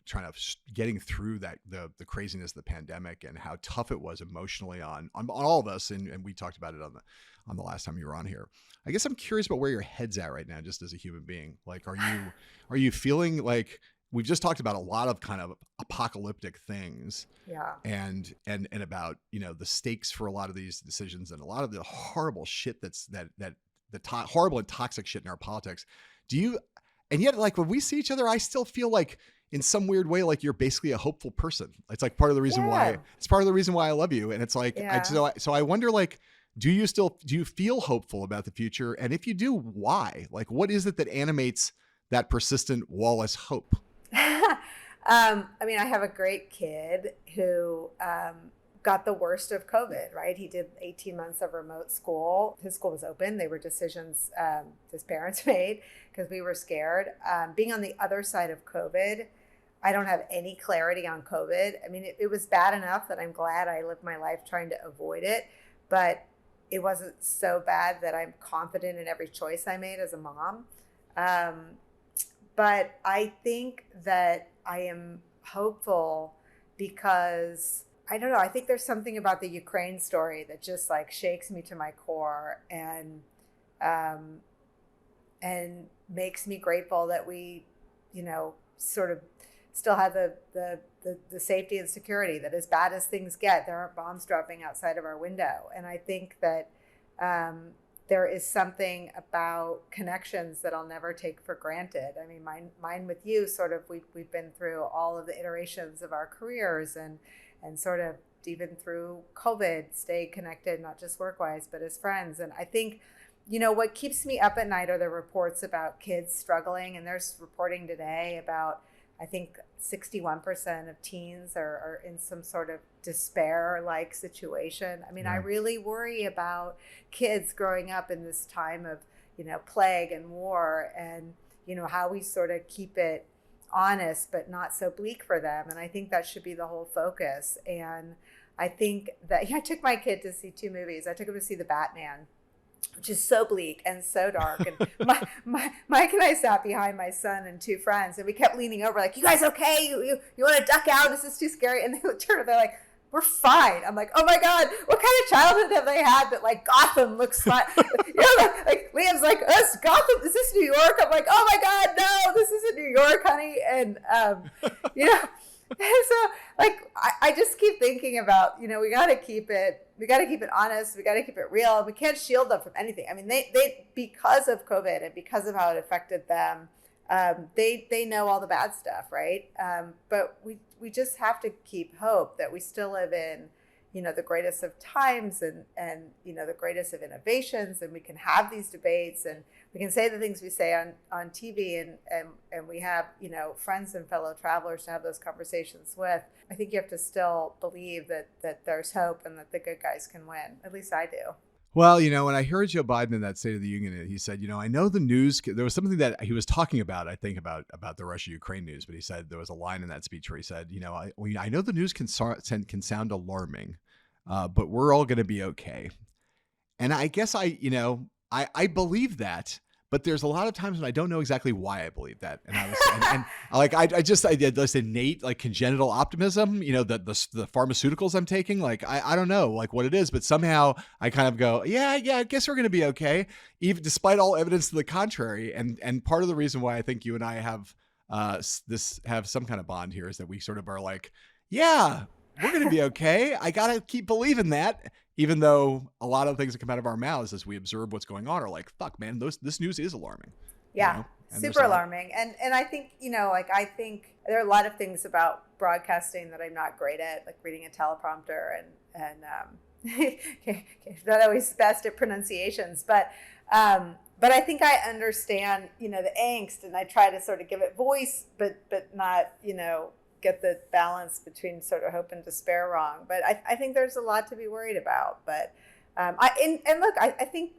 trying to getting through that, the craziness of the pandemic and how tough it was emotionally on all of us. And we talked about it on the last time you were on here. I guess I'm curious about where your head's at right now, just as a human being. Are you feeling we've just talked about a lot of kind of apocalyptic things. Yeah. And about, the stakes for a lot of these decisions and a lot of the horrible shit horrible and toxic shit in our politics. And yet, like, when we see each other, I still feel like in some weird way, like you're basically a hopeful person. It's like part of the reason why I love you. And it's like, so I wonder, like, do you feel hopeful about the future? And if you do, why? Like, what is it that animates that persistent Wallace hope? I mean, I have a great kid who got the worst of COVID, right? He did 18 months of remote school. His school was open. They were decisions his parents made because we were scared. Being on the other side of COVID, I don't have any clarity on COVID. I mean, it was bad enough that I'm glad I lived my life trying to avoid it, but it wasn't so bad that I'm confident in every choice I made as a mom. But I think that I am hopeful because, I don't know, I think there's something about the Ukraine story that just like shakes me to my core and makes me grateful that we, sort of still have the safety and security that as bad as things get, there aren't bombs dropping outside of our window. And I think that there is something about connections that I'll never take for granted. I mean, mine with you, sort of, we've been through all of the iterations of our careers and sort of even through COVID, stay connected, not just work-wise, but as friends. And I think, what keeps me up at night are the reports about kids struggling. And there's reporting today about, I think 61% of teens are in some sort of despair-like situation. I mean, I really worry about kids growing up in this time of, plague and war and, how we sort of keep it honest, but not so bleak for them. And I think that should be the whole focus. And I think that, I took my kid to see 2 movies. I took him to see The Batman, which is so bleak and so dark. And Mike and I sat behind my son and 2 friends, and we kept leaning over like, you guys okay? You want to duck out? This is too scary. And they turned and they're like, we're fine. I'm like, oh my God, what kind of childhood have they had that like Gotham looks fine? Like Liam's like, Gotham, is this New York? I'm like, oh my God, no, this isn't New York, honey. And, so like, I just keep thinking about, we got to keep it honest. We got to keep it real. We can't shield them from anything. I mean, they because of COVID and because of how it affected them, they know all the bad stuff, right? But we just have to keep hope that we still live in, the greatest of times and the greatest of innovations, and we can have these debates and we can say the things we say on TV and we have, friends and fellow travelers to have those conversations with. I think you have to still believe that there's hope and that the good guys can win. At least I do. Well, when I heard Joe Biden in that State of the Union, he said, I know the news, there was something that he was talking about, I think about the Russia-Ukraine news, but he said there was a line in that speech where he said, I know the news can sound alarming, but we're all going to be okay. And I guess I believe that, but there's a lot of times when I don't know exactly why I believe that. And I did this innate, like, congenital optimism, the pharmaceuticals I'm taking, like, I don't know, like, what it is, but somehow I kind of go, yeah, I guess we're going to be okay, even despite all evidence to the contrary. And part of the reason why I think you and I have some kind of bond here is that we sort of are like, yeah, we're going to be okay. I got to keep believing that. Even though a lot of things that come out of our mouths as we observe what's going on are like, fuck, man, this news is alarming. Yeah, super alarming. And I think, I think there are a lot of things about broadcasting that I'm not great at, like reading a teleprompter and not always best at pronunciations. But I think I understand, the angst, and I try to sort of give it voice, but not, get the balance between sort of hope and despair wrong. But I think there's a lot to be worried about. But I think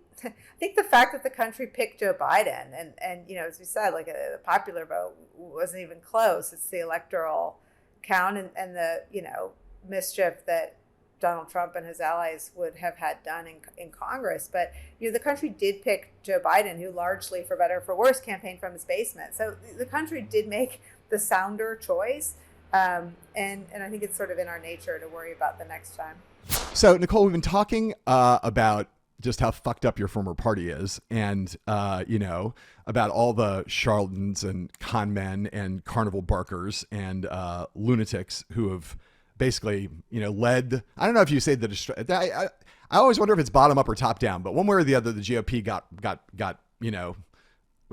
the fact that the country picked Joe Biden and as we said, like the popular vote wasn't even close. It's the electoral count and the mischief that Donald Trump and his allies would have had done in Congress. But the country did pick Joe Biden, who largely, for better or for worse, campaigned from his basement. So the country did make the sounder choice. And I think it's sort of in our nature to worry about the next time. So, Nicolle, we've been talking about just how fucked up your former party is, and about all the charlatans and con men and carnival barkers and lunatics who have basically led. I don't know if you say I always wonder if it's bottom up or top down, but one way or the other, the GOP got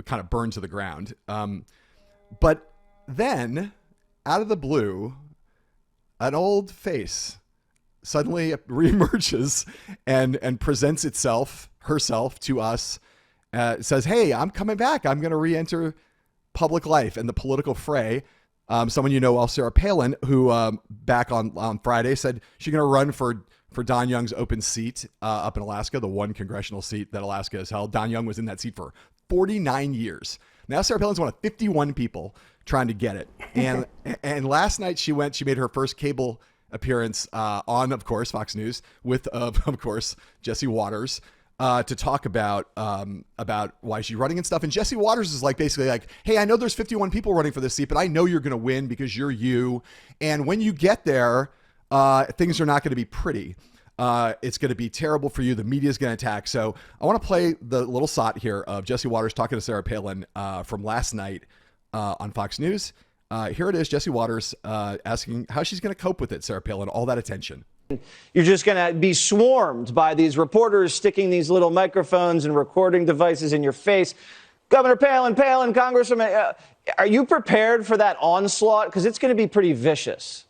kind of burned to the ground. But then, out of the blue, an old face suddenly reemerges and presents herself to us. Says, "Hey, I'm coming back. I'm going to re-enter public life and the political fray." Someone well, Sarah Palin, who back on Friday said she's going to run for Don Young's open seat up in Alaska, the one congressional seat that Alaska has held. Don Young was in that seat for 49 years. Now Sarah Palin's one of 51 people trying to get it. And last night she made her first cable appearance on, of course, Fox News with, of course, Jesse Waters to talk about why she's running and stuff. And Jesse Waters is basically like, "Hey, I know there's 51 people running for this seat, but I know you're going to win because you're you. And when you get there, things are not going to be pretty. It's going to be terrible for you. The media is going to attack." So I want to play the little shot here of Jesse Waters talking to Sarah Palin from last night on Fox News. Here it is, Jesse Waters asking how she's going to cope with it, Sarah Palin, all that attention. You're just going to be swarmed by these reporters sticking these little microphones and recording devices in your face. Governor Palin, Congresswoman, are you prepared for that onslaught? Because it's going to be pretty vicious.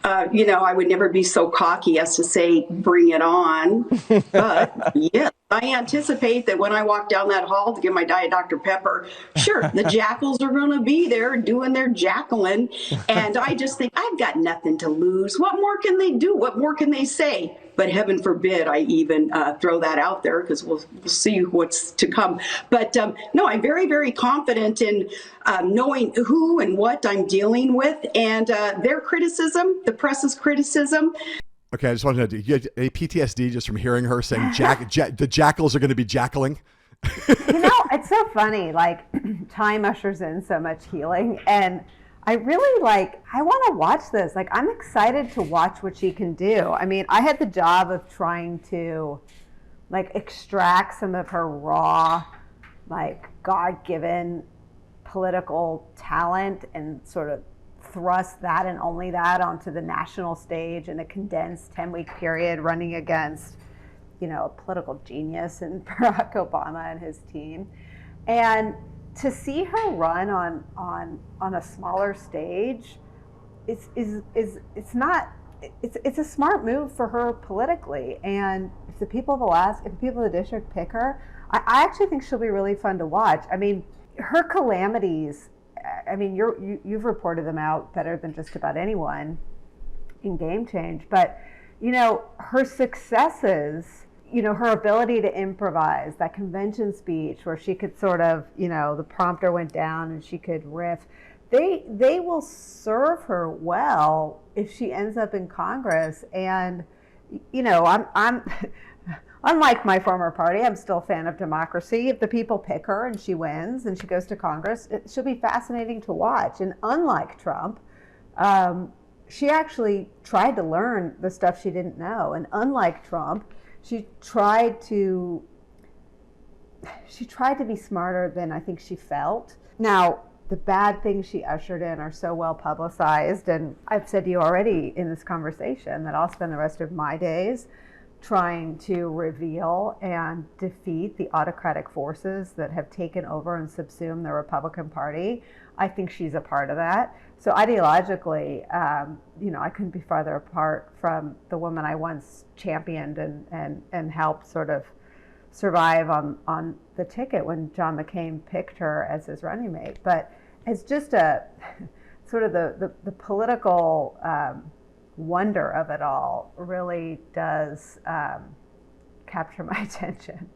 I would never be so cocky as to say, bring it on. But yes, I anticipate that when I walk down that hall to get my Diet Dr. Pepper, sure, the jackals are going to be there doing their jackling. And I just think I've got nothing to lose. What more can they do? What more can they say? But heaven forbid I even throw that out there, because we'll see what's to come. But no, I'm very, very confident in knowing who and what I'm dealing with, and their criticism, the press's criticism. Okay, I just wanted to you get a PTSD just from hearing her saying the jackals are going to be jackling. It's so funny. Time ushers in so much healing, and I really I want to watch this. I'm excited to watch what she can do. I mean, I had the job of trying to extract some of her raw, God-given political talent and sort of thrust that and only that onto the national stage in a condensed 10-week period, running against, a political genius and Barack Obama and his team. And to see her run on a smaller stage it's a smart move for her politically. And if the people of Alaska, if the people of the district pick her, I actually think she'll be really fun to watch. I mean, her calamities, I mean, you've reported them out better than just about anyone in Game Change, but her successes, her ability to improvise, that convention speech where she could sort of, the prompter went down and she could riff, they will serve her well if she ends up in Congress. And I'm unlike my former party, I'm still a fan of democracy. If the people pick her and she wins and she goes to Congress, she'll be fascinating to watch. And unlike Trump, she actually tried to learn the stuff she didn't know. And unlike Trump, she tried to be smarter than I think she felt. Now, the bad things she ushered in are so well publicized. And I've said to you already in this conversation that I'll spend the rest of my days trying to reveal and defeat the autocratic forces that have taken over and subsumed the Republican Party. I think she's a part of that. So ideologically, I couldn't be farther apart from the woman I once championed and helped sort of survive on the ticket when John McCain picked her as his running mate. But it's just a sort of the political wonder of it all really does capture my attention.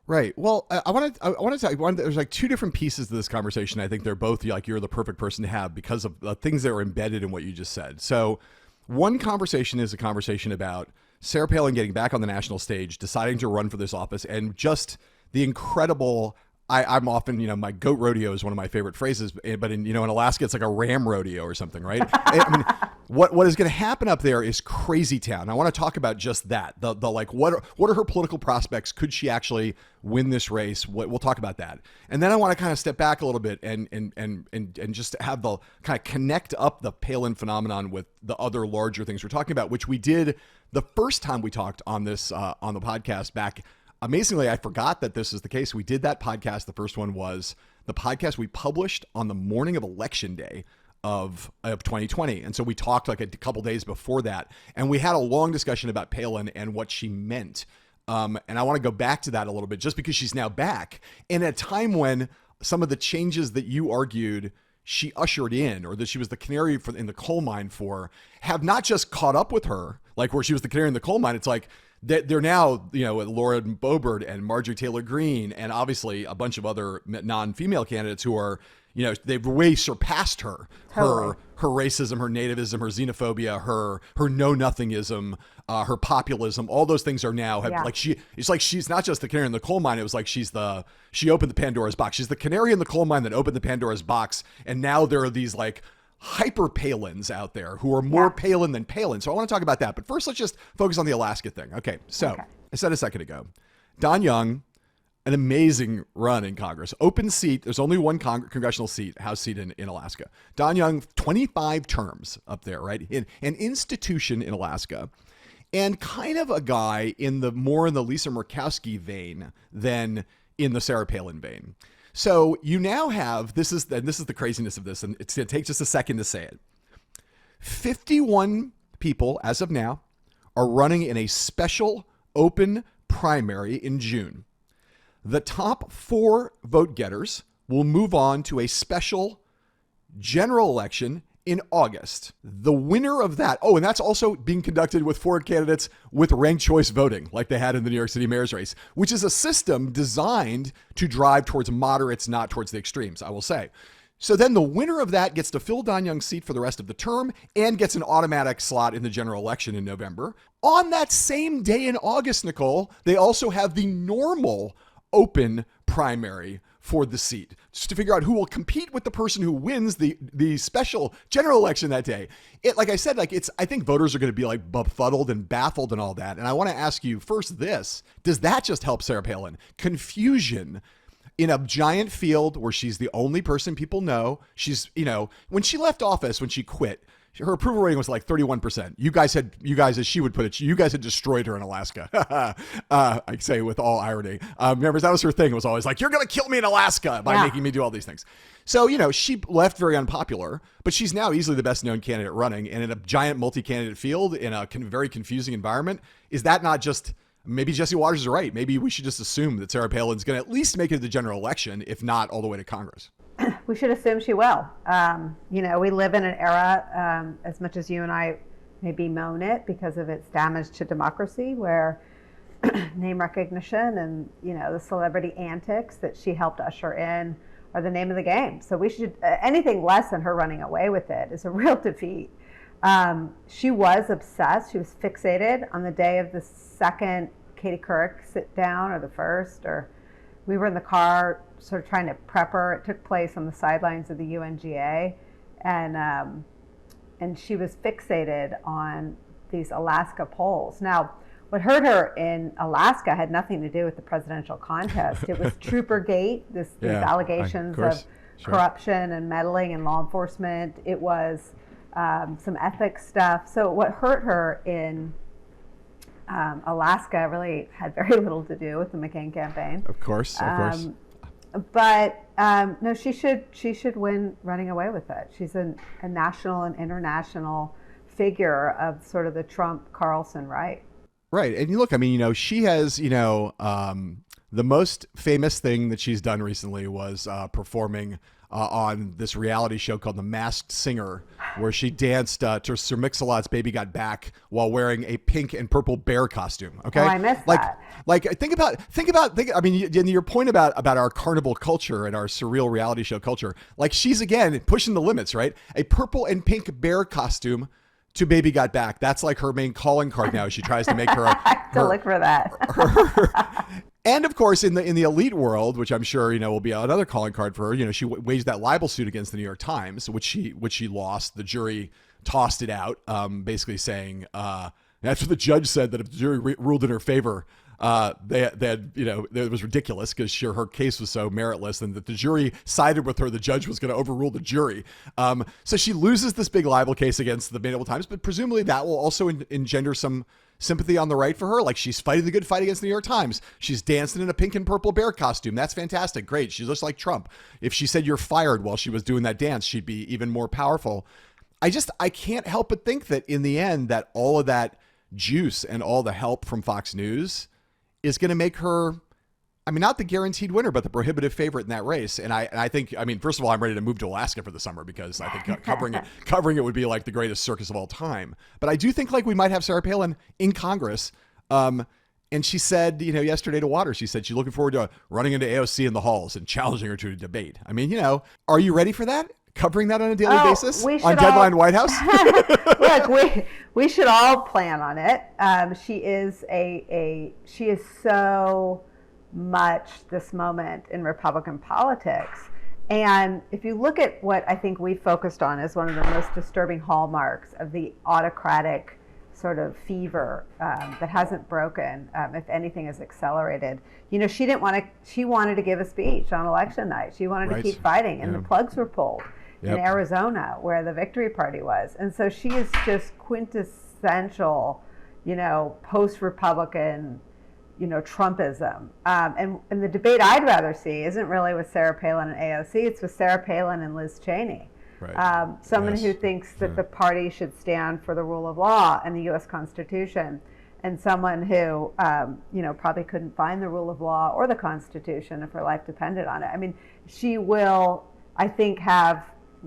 Right. Well, I want to tell you, there's like two different pieces to this conversation. I think they're both like you're the perfect person to have because of the things that are embedded in what you just said. So one conversation is a conversation about Sarah Palin getting back on the national stage, deciding to run for this office, and just the incredible I'm often, my goat rodeo is one of my favorite phrases, but in Alaska, it's like a ram rodeo or something, right? I mean, what is going to happen up there is crazy town. I want to talk about just that. The like, what are her political prospects? Could she actually win this race? We'll talk about that. And then I want to kind of step back a little bit and just have the kind of connect up the Palin phenomenon with the other larger things we're talking about, which we did the first time we talked on this, on the podcast back. Amazingly, I forgot that this is the case. We did that podcast. The first one was the podcast we published on the morning of Election Day of 2020. And so we talked like a couple days before that. And we had a long discussion about Palin and what she meant. And I want to go back to that a little bit just because she's now back. And at a time when some of the changes that you argued she ushered in, or that she was the canary in the coal mine for, have not just caught up with her, like where she was the canary in the coal mine. It's like, they're now, Laura Boebert and Marjorie Taylor Greene, and obviously a bunch of other non-female candidates who are, they've way surpassed her. Totally. Her racism, her nativism, her xenophobia, her know-nothingism, her populism. All those things are now it's like she's not just the canary in the coal mine. It was like she opened the Pandora's box. She's the canary in the coal mine that opened the Pandora's box, and now there are these like hyper Palins out there who are more Palin than Palin. So I want to talk about that. But first, let's just focus on the Alaska thing. Okay. So I said a second ago, Don Young, an amazing run in Congress, open seat. There's only one congressional seat, House seat in Alaska. Don Young, 25 terms up there, right? In an institution in Alaska, and kind of a guy in the Lisa Murkowski vein than in the Sarah Palin vein. So you now have, this is the craziness of this, and it's going to take just a second to say it. 51 people, as of now, are running in a special open primary in June. The top 4 vote getters will move on to a special general election in August. The winner of that, and that's also being conducted with 4 candidates with ranked choice voting, like they had in the New York City mayor's race, which is a system designed to drive towards moderates, not towards the extremes, I will say. So then the winner of that gets to fill Don Young's seat for the rest of the term and gets an automatic slot in the general election in November. On that same day in August, Nicolle, they also have the normal open primary for the seat, just to figure out who will compete with the person who wins the special general election that day. Like I said, I think voters are going to be like befuddled and baffled and all that. And I want to ask you first this, does that just help Sarah Palin? Confusion in a giant field where she's the only person people know. She's, when she left office, when she quit, her approval rating was like 31%. You guys, as she would put it, you guys had destroyed her in Alaska. I say with all irony. Remember, that was her thing. It was always like, you're going to kill me in Alaska by making me do all these things. So, she left very unpopular, but she's now easily the best known candidate running. And in a giant multi-candidate field in a very confusing environment, is that not just, maybe Jesse Waters is right. Maybe we should just assume that Sarah Palin's going to at least make it to the general election, if not all the way to Congress. We should assume she will. We live in an era, as much as you and I may bemoan it because of its damage to democracy, where name recognition and, the celebrity antics that she helped usher in are the name of the game. So we should, anything less than her running away with it is a real defeat. She was obsessed. She was fixated on the day of the second Katie Couric sit down, or the first, or we were in the car sort of trying to prep her. It took place on the sidelines of the UNGA, and she was fixated on these Alaska polls. Now, what hurt her in Alaska had nothing to do with the presidential contest. It was Troopergate, these allegations of corruption and meddling in law enforcement. It was some ethics stuff. So what hurt her in Alaska really had very little to do with the McCain campaign. Of course. But no, she should win running away with it. She's a national and international figure of sort of the Trump Carlson right. Right. And you look, she has, the most famous thing that she's done recently was performing on this reality show called The Masked Singer, where she danced to Sir Mix-a-Lot's Baby Got Back while wearing a pink and purple bear costume. Okay. Oh, I missed that. Think about, your point about our carnival culture and our surreal reality show culture, like she's again pushing the limits, right? A purple and pink bear costume to Baby Got Back. That's like her main calling card now. She tries to make her look for that. And of course, in the elite world, which I'm sure will be another calling card for her. She waged that libel suit against the New York Times, which she lost. The jury tossed it out, basically saying that's what the judge said, that if the jury ruled in her favor, they had it was ridiculous because her case was so meritless, and that the jury sided with her. The judge was going to overrule the jury. So she loses this big libel case against the New Times, but presumably that will also engender some sympathy on the right for her. Like, she's fighting the good fight against the New York Times. She's dancing in a pink and purple bear costume. That's fantastic. Great. She looks like Trump. If she said you're fired while she was doing that dance, she'd be even more powerful. I can't help but think that in the end, that all of that juice and all the help from Fox News is going to make her, not the guaranteed winner, but the prohibitive favorite in that race. And I think, first of all, I'm ready to move to Alaska for the summer, because I think covering it would be like the greatest circus of all time. But I do think we might have Sarah Palin in Congress. And she said, yesterday to Waters, she said she's looking forward to running into AOC in the halls and challenging her to a debate. Are you ready for that? Covering that on a daily basis on Deadline White House? Look, we should all plan on it. She is so much this moment in Republican politics. And if you look at what I think we focused on as one of the most disturbing hallmarks of the autocratic sort of fever that hasn't broken, if anything has accelerated. She wanted to give a speech on election night. She wanted to keep fighting, and the plugs were pulled in Arizona, where the victory party was. And so she is just quintessential, post-Republican, Trumpism. And the debate I'd rather see isn't really with Sarah Palin and AOC, it's with Sarah Palin and Liz Cheney. Right. Someone who thinks that the party should stand for the rule of law and the U.S. Constitution, and someone who, probably couldn't find the rule of law or the Constitution if her life depended on it. She will, I think, have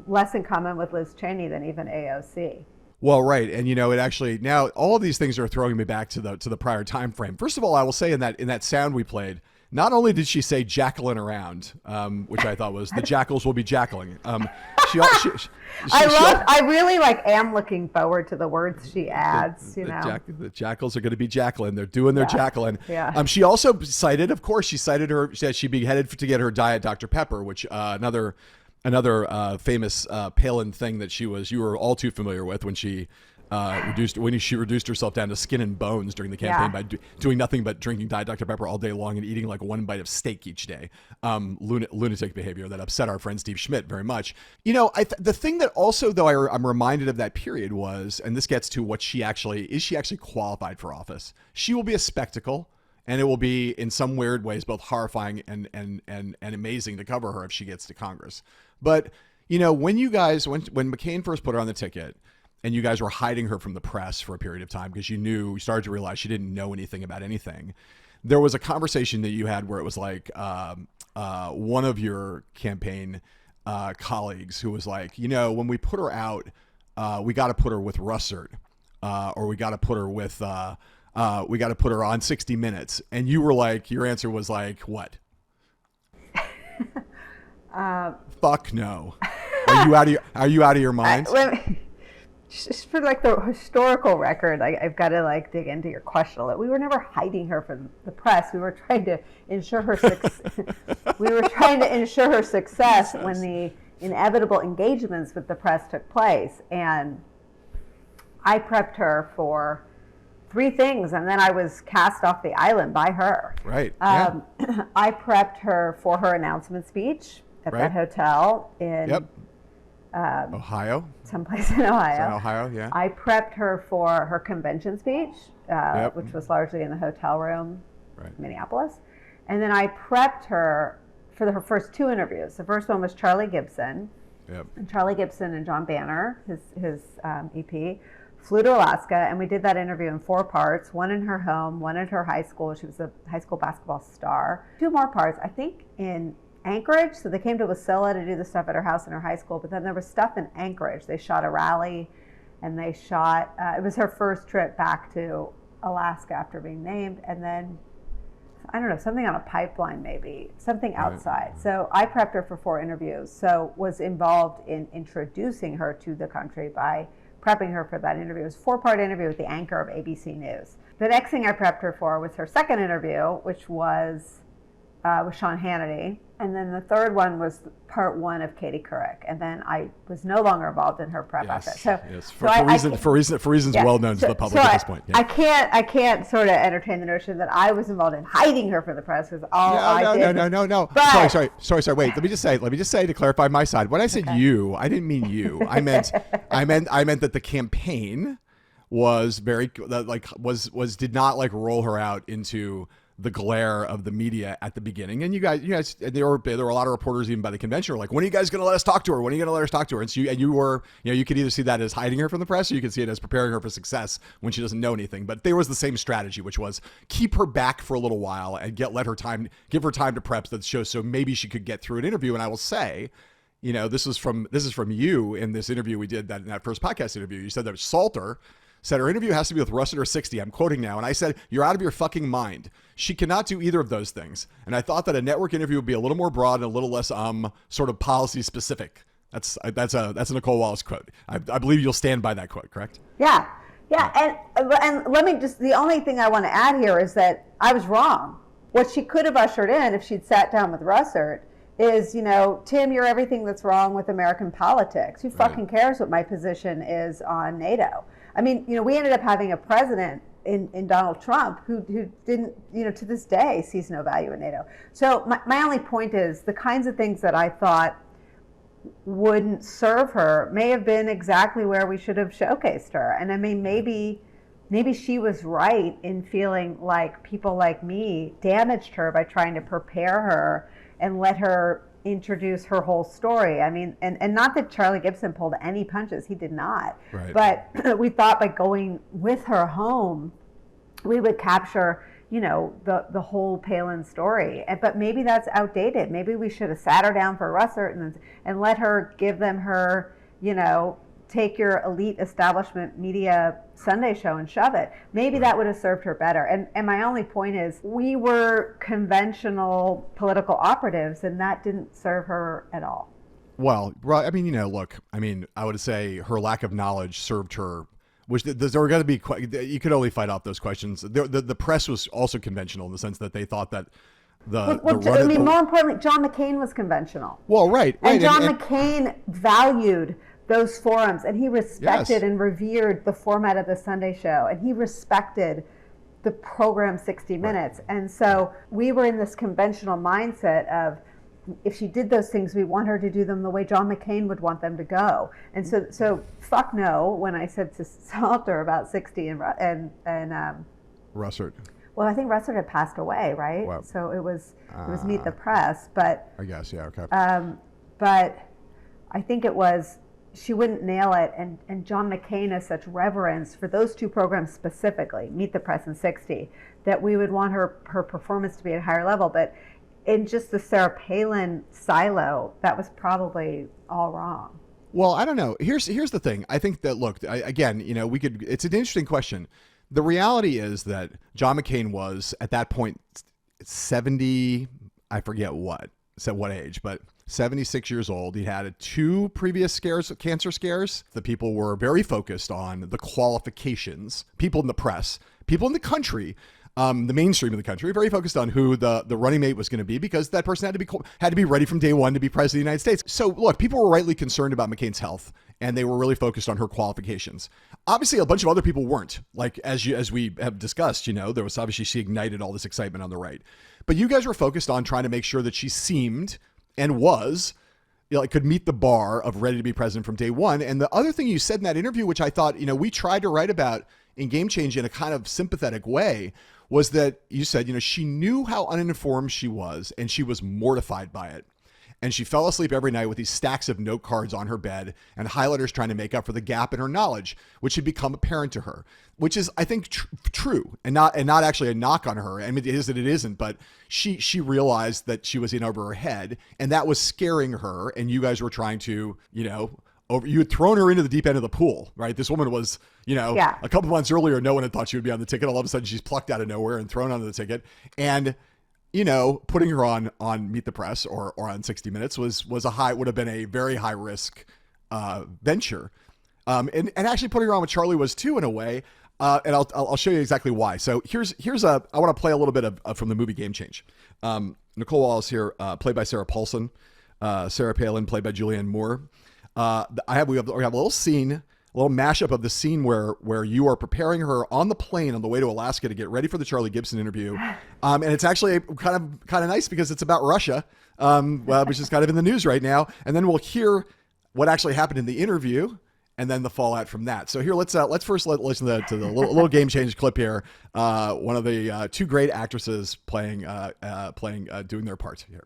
less in common with Liz Cheney than even AOC. Well, right. And, it actually, now all of these things are throwing me back to the prior time frame. First of all, I will say in that sound we played, not only did she say jackaling around, which I thought was the jackals will be jackaling. I really am looking forward to the words she adds. The jackals are going to be jackling. They're doing their jackling. Yeah. She also cited, of course, she said she'd be headed to get her Diet Dr. Pepper, which another famous Palin thing that you were all too familiar with when she reduced herself down to skin and bones during the campaign by doing nothing but drinking Diet Dr. Pepper all day long and eating one bite of steak each day. Lunatic behavior that upset our friend Steve Schmidt very much. The thing that also, though, I'm reminded of that period was, and this gets to what she actually qualified for office. She will be a spectacle, and it will be in some weird ways both horrifying and amazing to cover her if she gets to Congress. But when McCain first put her on the ticket, and you guys were hiding her from the press for a period of time because you started to realize she didn't know anything about anything, there was a conversation that you had where it was one of your campaign colleagues who was like, when we put her out, we got to put her with Russert, or we got to put her with we got to put her on 60 Minutes. And you were like, your answer was like, what? Fuck no. Are you out of your mind? Just for the historical record, I've got to dig into your question a little. We were never hiding her from the press. We were trying to ensure her success when the inevitable engagements with the press took place. And I prepped her for 3 things, and then I was cast off the island by her. Right. I prepped her for her announcement speech at that hotel in Ohio. Someplace in Ohio. Ohio, yeah. I prepped her for her convention speech, which was largely in the hotel room in Minneapolis. And then I prepped her for her first 2 interviews. The first one was Charlie Gibson. Yep. And Charlie Gibson and John Banner, his EP, flew to Alaska, and we did that interview in 4 parts, 1 in her home, 1 at her high school. She was a high school basketball star. 2 more parts, I think, in Anchorage. So they came to Wasilla to do the stuff at her house in her high school, but then there was stuff in Anchorage. They shot a rally, and they shot, it was her first trip back to Alaska after being named, and then, I don't know, something on a pipeline maybe, something outside. So I prepped her for 4 interviews, so was involved in introducing her to the country by prepping her for that interview. It was a 4-part interview with the anchor of ABC News. The next thing I prepped her for was her second interview, which was with Sean Hannity. And then the third one was part 1 of Katie Couric. And then I was no longer involved in her prep effort. For reasons well known to the public at this point. Yeah. I can't sort of entertain the notion that I was involved in hiding her from the press, because I did. No. But, sorry. Wait, let me just say to clarify my side. When I said you, I didn't mean you. I meant that the campaign was did not like roll her out into the glare of the media at the beginning. And you guys, there were a lot of reporters even by the convention were like, when are you guys going to let us talk to her? When are you going to let us talk to her? And so you could either see that as hiding her from the press, or you could see it as preparing her for success when she doesn't know anything. But there was the same strategy, which was keep her back for a little while and give her time to prep that show, so maybe she could get through an interview. And I will say, this is from you in this interview we did, in that first podcast interview. You said that Salter said her interview has to be with Russert or 60. I'm quoting now. And I said, you're out of your fucking mind. She cannot do either of those things. And I thought that a network interview would be a little more broad and a little less sort of policy specific. That's a Nicolle Wallace quote. I believe you'll stand by that quote, correct? Yeah. And let me the only thing I want to add here is that I was wrong. What she could have ushered in if she'd sat down with Russert is, Tim, you're everything that's wrong with American politics. Who fucking cares what my position is on NATO? I mean, we ended up having a president in Donald Trump who didn't, to this day sees no value in NATO. So my only point is the kinds of things that I thought wouldn't serve her may have been exactly where we should have showcased her. And I mean, maybe she was right in feeling like people like me damaged her by trying to prepare her and let her introduce her whole story. I mean, and not that Charlie Gibson pulled any punches, he did not. Right. But we thought by going with her home, we would capture, the whole Palin story. But maybe that's outdated. Maybe we should have sat her down for Russert and let her give them her, take your elite establishment media Sunday show and shove it. Maybe that would have served her better. And my only point is we were conventional political operatives, and that didn't serve her at all. Well, I mean, I would say her lack of knowledge served her, which there were going to be, you could only fight off those questions. The press was also conventional in the sense that they thought that more importantly, John McCain was conventional. Well, right. And John McCain valued those forums, and he respected and revered the format of the Sunday show, and he respected the program 60 Minutes. Right. And so we were in this conventional mindset of, if she did those things, we want her to do them the way John McCain would want them to go. And so fuck no when I said to Salter about 60 and Russert. Well, I think Russert had passed away, right? Well, so it was Meet the Press, but I guess, yeah, okay. But I think it was, she wouldn't nail it, and John McCain has such reverence for those two programs specifically, Meet the Press and 60, that we would want her performance to be at a higher level. But in just the Sarah Palin silo, that was probably all wrong. Well, I don't know. Here's the thing. I think that, look, again, it's an interesting question. The reality is that John McCain was at that point 70, I forget what age, but 76 years old. He had 2 previous cancer scares. The people were very focused on the qualifications. People in the press, people in the country, the mainstream of the country, very focused on who the running mate was going to be, because that person had to be ready from day one to be president of the United States. So look, people were rightly concerned about McCain's health, and they were really focused on her qualifications. Obviously, a bunch of other people weren't. Like, as we have discussed, there was obviously, she ignited all this excitement on the right. But you guys were focused on trying to make sure that she seemed and was, could meet the bar of ready to be president from day one. And the other thing you said in that interview, which I thought, we tried to write about in Game Change in a kind of sympathetic way, was that you said, she knew how uninformed she was, and she was mortified by it. And she fell asleep every night with these stacks of note cards on her bed and highlighters trying to make up for the gap in her knowledge, which had become apparent to her, which is, I think, true and not actually a knock on her. I mean, it is and it isn't, but she realized that she was in over her head, and that was scaring her. And you guys were trying to, you had thrown her into the deep end of the pool, right? This woman was, a couple months earlier, no one had thought she would be on the ticket. All of a sudden, she's plucked out of nowhere and thrown onto the ticket. And putting her on Meet the Press or on 60 Minutes would have been a very high risk venture. and actually putting her on with Charlie was too, in a way. And I'll show you exactly why. So I want to play a little bit of from the movie Game Change. Nicolle Wallace here, played by Sarah Palin, Sarah Palin, played by Julianne Moore. We have a little scene, a little mashup of the scene where you are preparing her on the plane on the way to Alaska to get ready for the Charlie Gibson interview. And it's actually kind of nice because it's about Russia, which is kind of in the news right now. And then we'll hear what actually happened in the interview, and then the fallout from that. So here, let's first listen to the little Game Change clip here. One of the two great actresses doing their part here.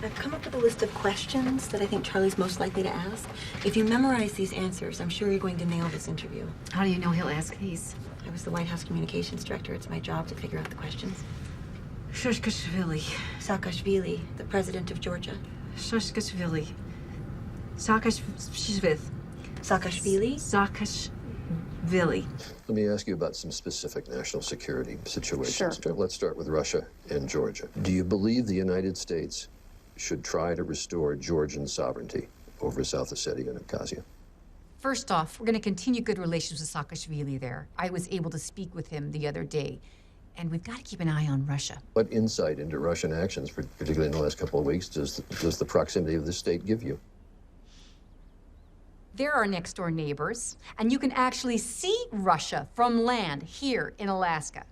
I've come up with a list of questions that I think Charlie's most likely to ask. If you memorize these answers, I'm sure you're going to nail this interview. How do you know he'll ask these? I was the White House communications director. It's my job to figure out the questions. Saakashvili. Saakashvili, the president of Georgia. Saakashvili. Saakashvili. Saakashvili? Saakashvili. Let me ask you about some specific national security situations. Sure. Let's start with Russia and Georgia. Do you believe the United States should try to restore Georgian sovereignty over South Ossetia and Abkhazia? First off, we're going to continue good relations with Saakashvili there. I was able to speak with him the other day, and we've got to keep an eye on Russia. What insight into Russian actions, particularly in the last couple of weeks, does the proximity of this state give you? They're our next door neighbors, and you can actually see Russia from land here in Alaska.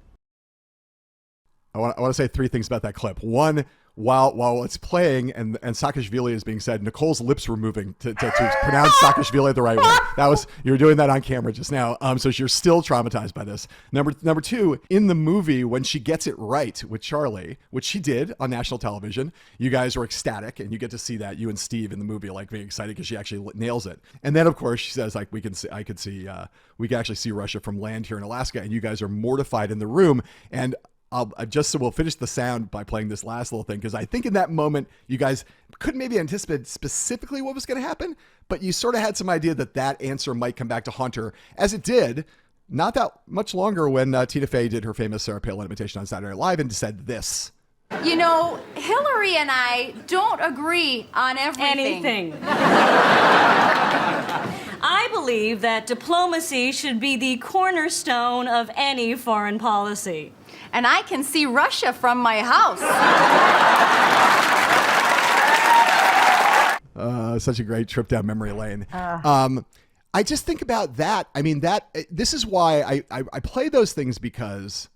I want to say three things about that clip. One, while it's playing and Saakashvili is being said, Nicole's lips were moving to pronounce Saakashvili the right way. You were doing that on camera just now. So you're still traumatized by this. Number two, in the movie, when she gets it right with Charlie, which she did on national television, you guys are ecstatic, and you get to see that, you and Steve in the movie, like being excited because she actually nails it. And then of course she says, like, we can actually see Russia from land here in Alaska, and you guys are mortified in the room. And we'll finish the sound by playing this last little thing, because I think in that moment you guys couldn't maybe anticipate specifically what was going to happen, but you sort of had some idea that answer might come back to haunt her, as it did not that much longer when Tina Fey did her famous Sarah Palin imitation on Saturday Night Live and said this. You know, Hillary and I don't agree on everything. I believe that diplomacy should be the cornerstone of any foreign policy. And I can see Russia from my house. Such a great trip down memory lane. I just think about that. I mean, this is why I play those things, because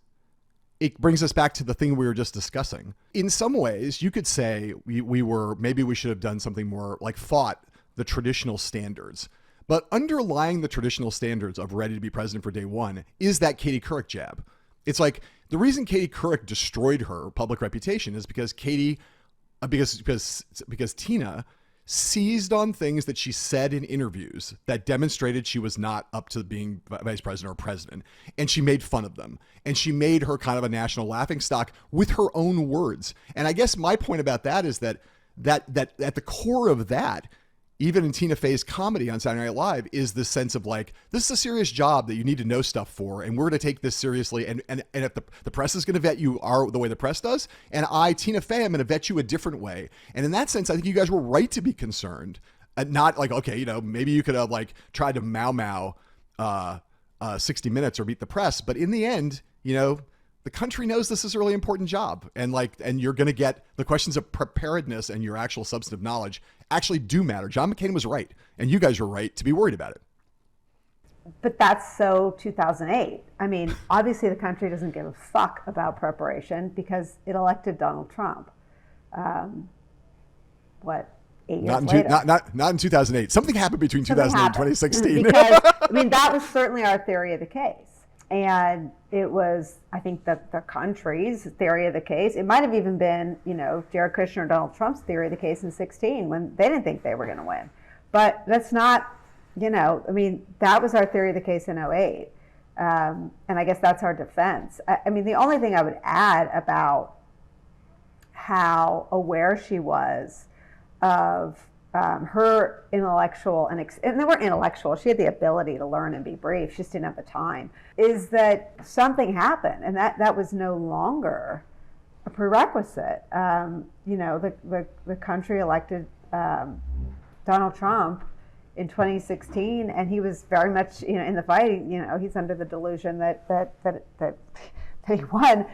it brings us back to the thing we were just discussing. In some ways, you could say maybe we should have done something more like fought the traditional standards. But underlying the traditional standards of ready to be president for day one is that Katie Couric jab. It's like the reason Katie Couric destroyed her public reputation is because because Tina seized on things that she said in interviews that demonstrated she was not up to being vice president or president. And she made fun of them. And she made her kind of a national laughingstock with her own words. And I guess my point about that is that at the core of that, even in Tina Fey's comedy on Saturday Night Live, is this sense of like, this is a serious job that you need to know stuff for, and we're going to take this seriously. And if the press is going to vet you the way the press does, and Tina Fey, I'm going to vet you a different way. And in that sense, I think you guys were right to be concerned. Not like, okay, maybe you could have like tried to Mao 60 Minutes or beat the press, but in the end, the country knows this is a really important job, and you're going to get the questions of preparedness and your actual substantive knowledge actually do matter. John McCain was right, and you guys were right to be worried about it. But that's so 2008. I mean, obviously the country doesn't give a fuck about preparation because it elected Donald Trump. 8 years later? Not in 2008. Something happened between 2008 and 2016. Because, I mean, that was certainly our theory of the case. And it was, I think, the country's theory of the case. It might have even been, Jared Kushner and Donald Trump's theory of the case in 2016 when they didn't think they were going to win. But that's not, that was our theory of the case in 2008. And I guess that's our defense. I mean, the only thing I would add about how aware she was of her intellectual and they weren't intellectual. She had the ability to learn and be brief. She just didn't have the time. Is that something happened, and that was no longer a prerequisite. The country elected Donald Trump in 2016, and he was very much, in the fight. He's under the delusion that he won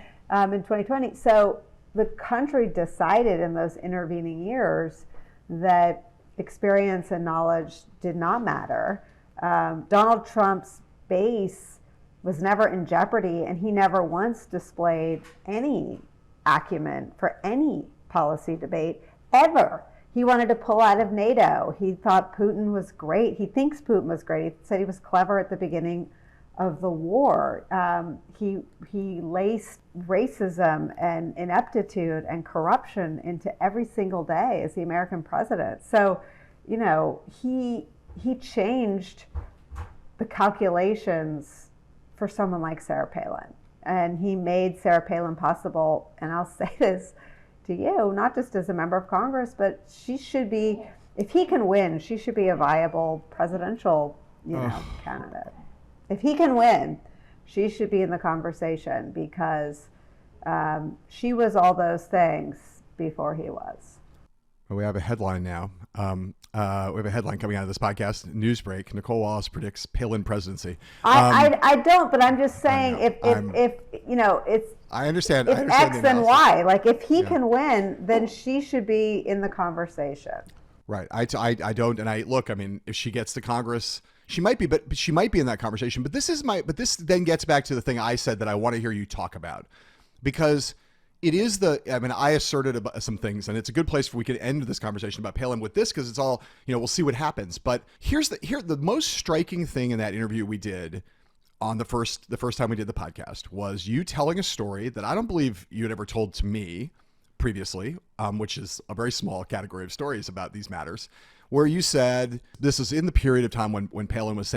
in 2020. So the country decided in those intervening years that experience and knowledge did not matter. Donald Trump's base was never in jeopardy, and he never once displayed any acumen for any policy debate ever. He wanted to pull out of NATO. He thought Putin was great. He thinks Putin was great. He said he was clever at the beginning of the war. He laced racism and ineptitude and corruption into every single day as the American president. So, he changed the calculations for someone like Sarah Palin. And he made Sarah Palin possible. And I'll say this to you, not just as a member of Congress, but she should be, if he can win, she should be a viable presidential, candidate. If he can win, she should be in the conversation because she was all those things before he was. Well, we have a headline now. We have a headline coming out of this podcast. Newsbreak: Nicolle Wallace predicts Palin presidency. I don't, but I'm just saying if it's. I understand. If I understand X the then analysis. Y. Like if he can win, then she should be in the conversation. Right. I don't. And if she gets to Congress, she might be, but she might be in that conversation. But this then gets back to the thing I said that I want to hear you talk about, because it is I asserted about some things, and it's a good place for we could end this conversation about Palin with this, because it's all, we'll see what happens. But here's the most striking thing in that interview we did on the first time we did the podcast was you telling a story that I don't believe you had ever told to me previously, which is a very small category of stories about these matters, where you said this is in the period of time when Palin was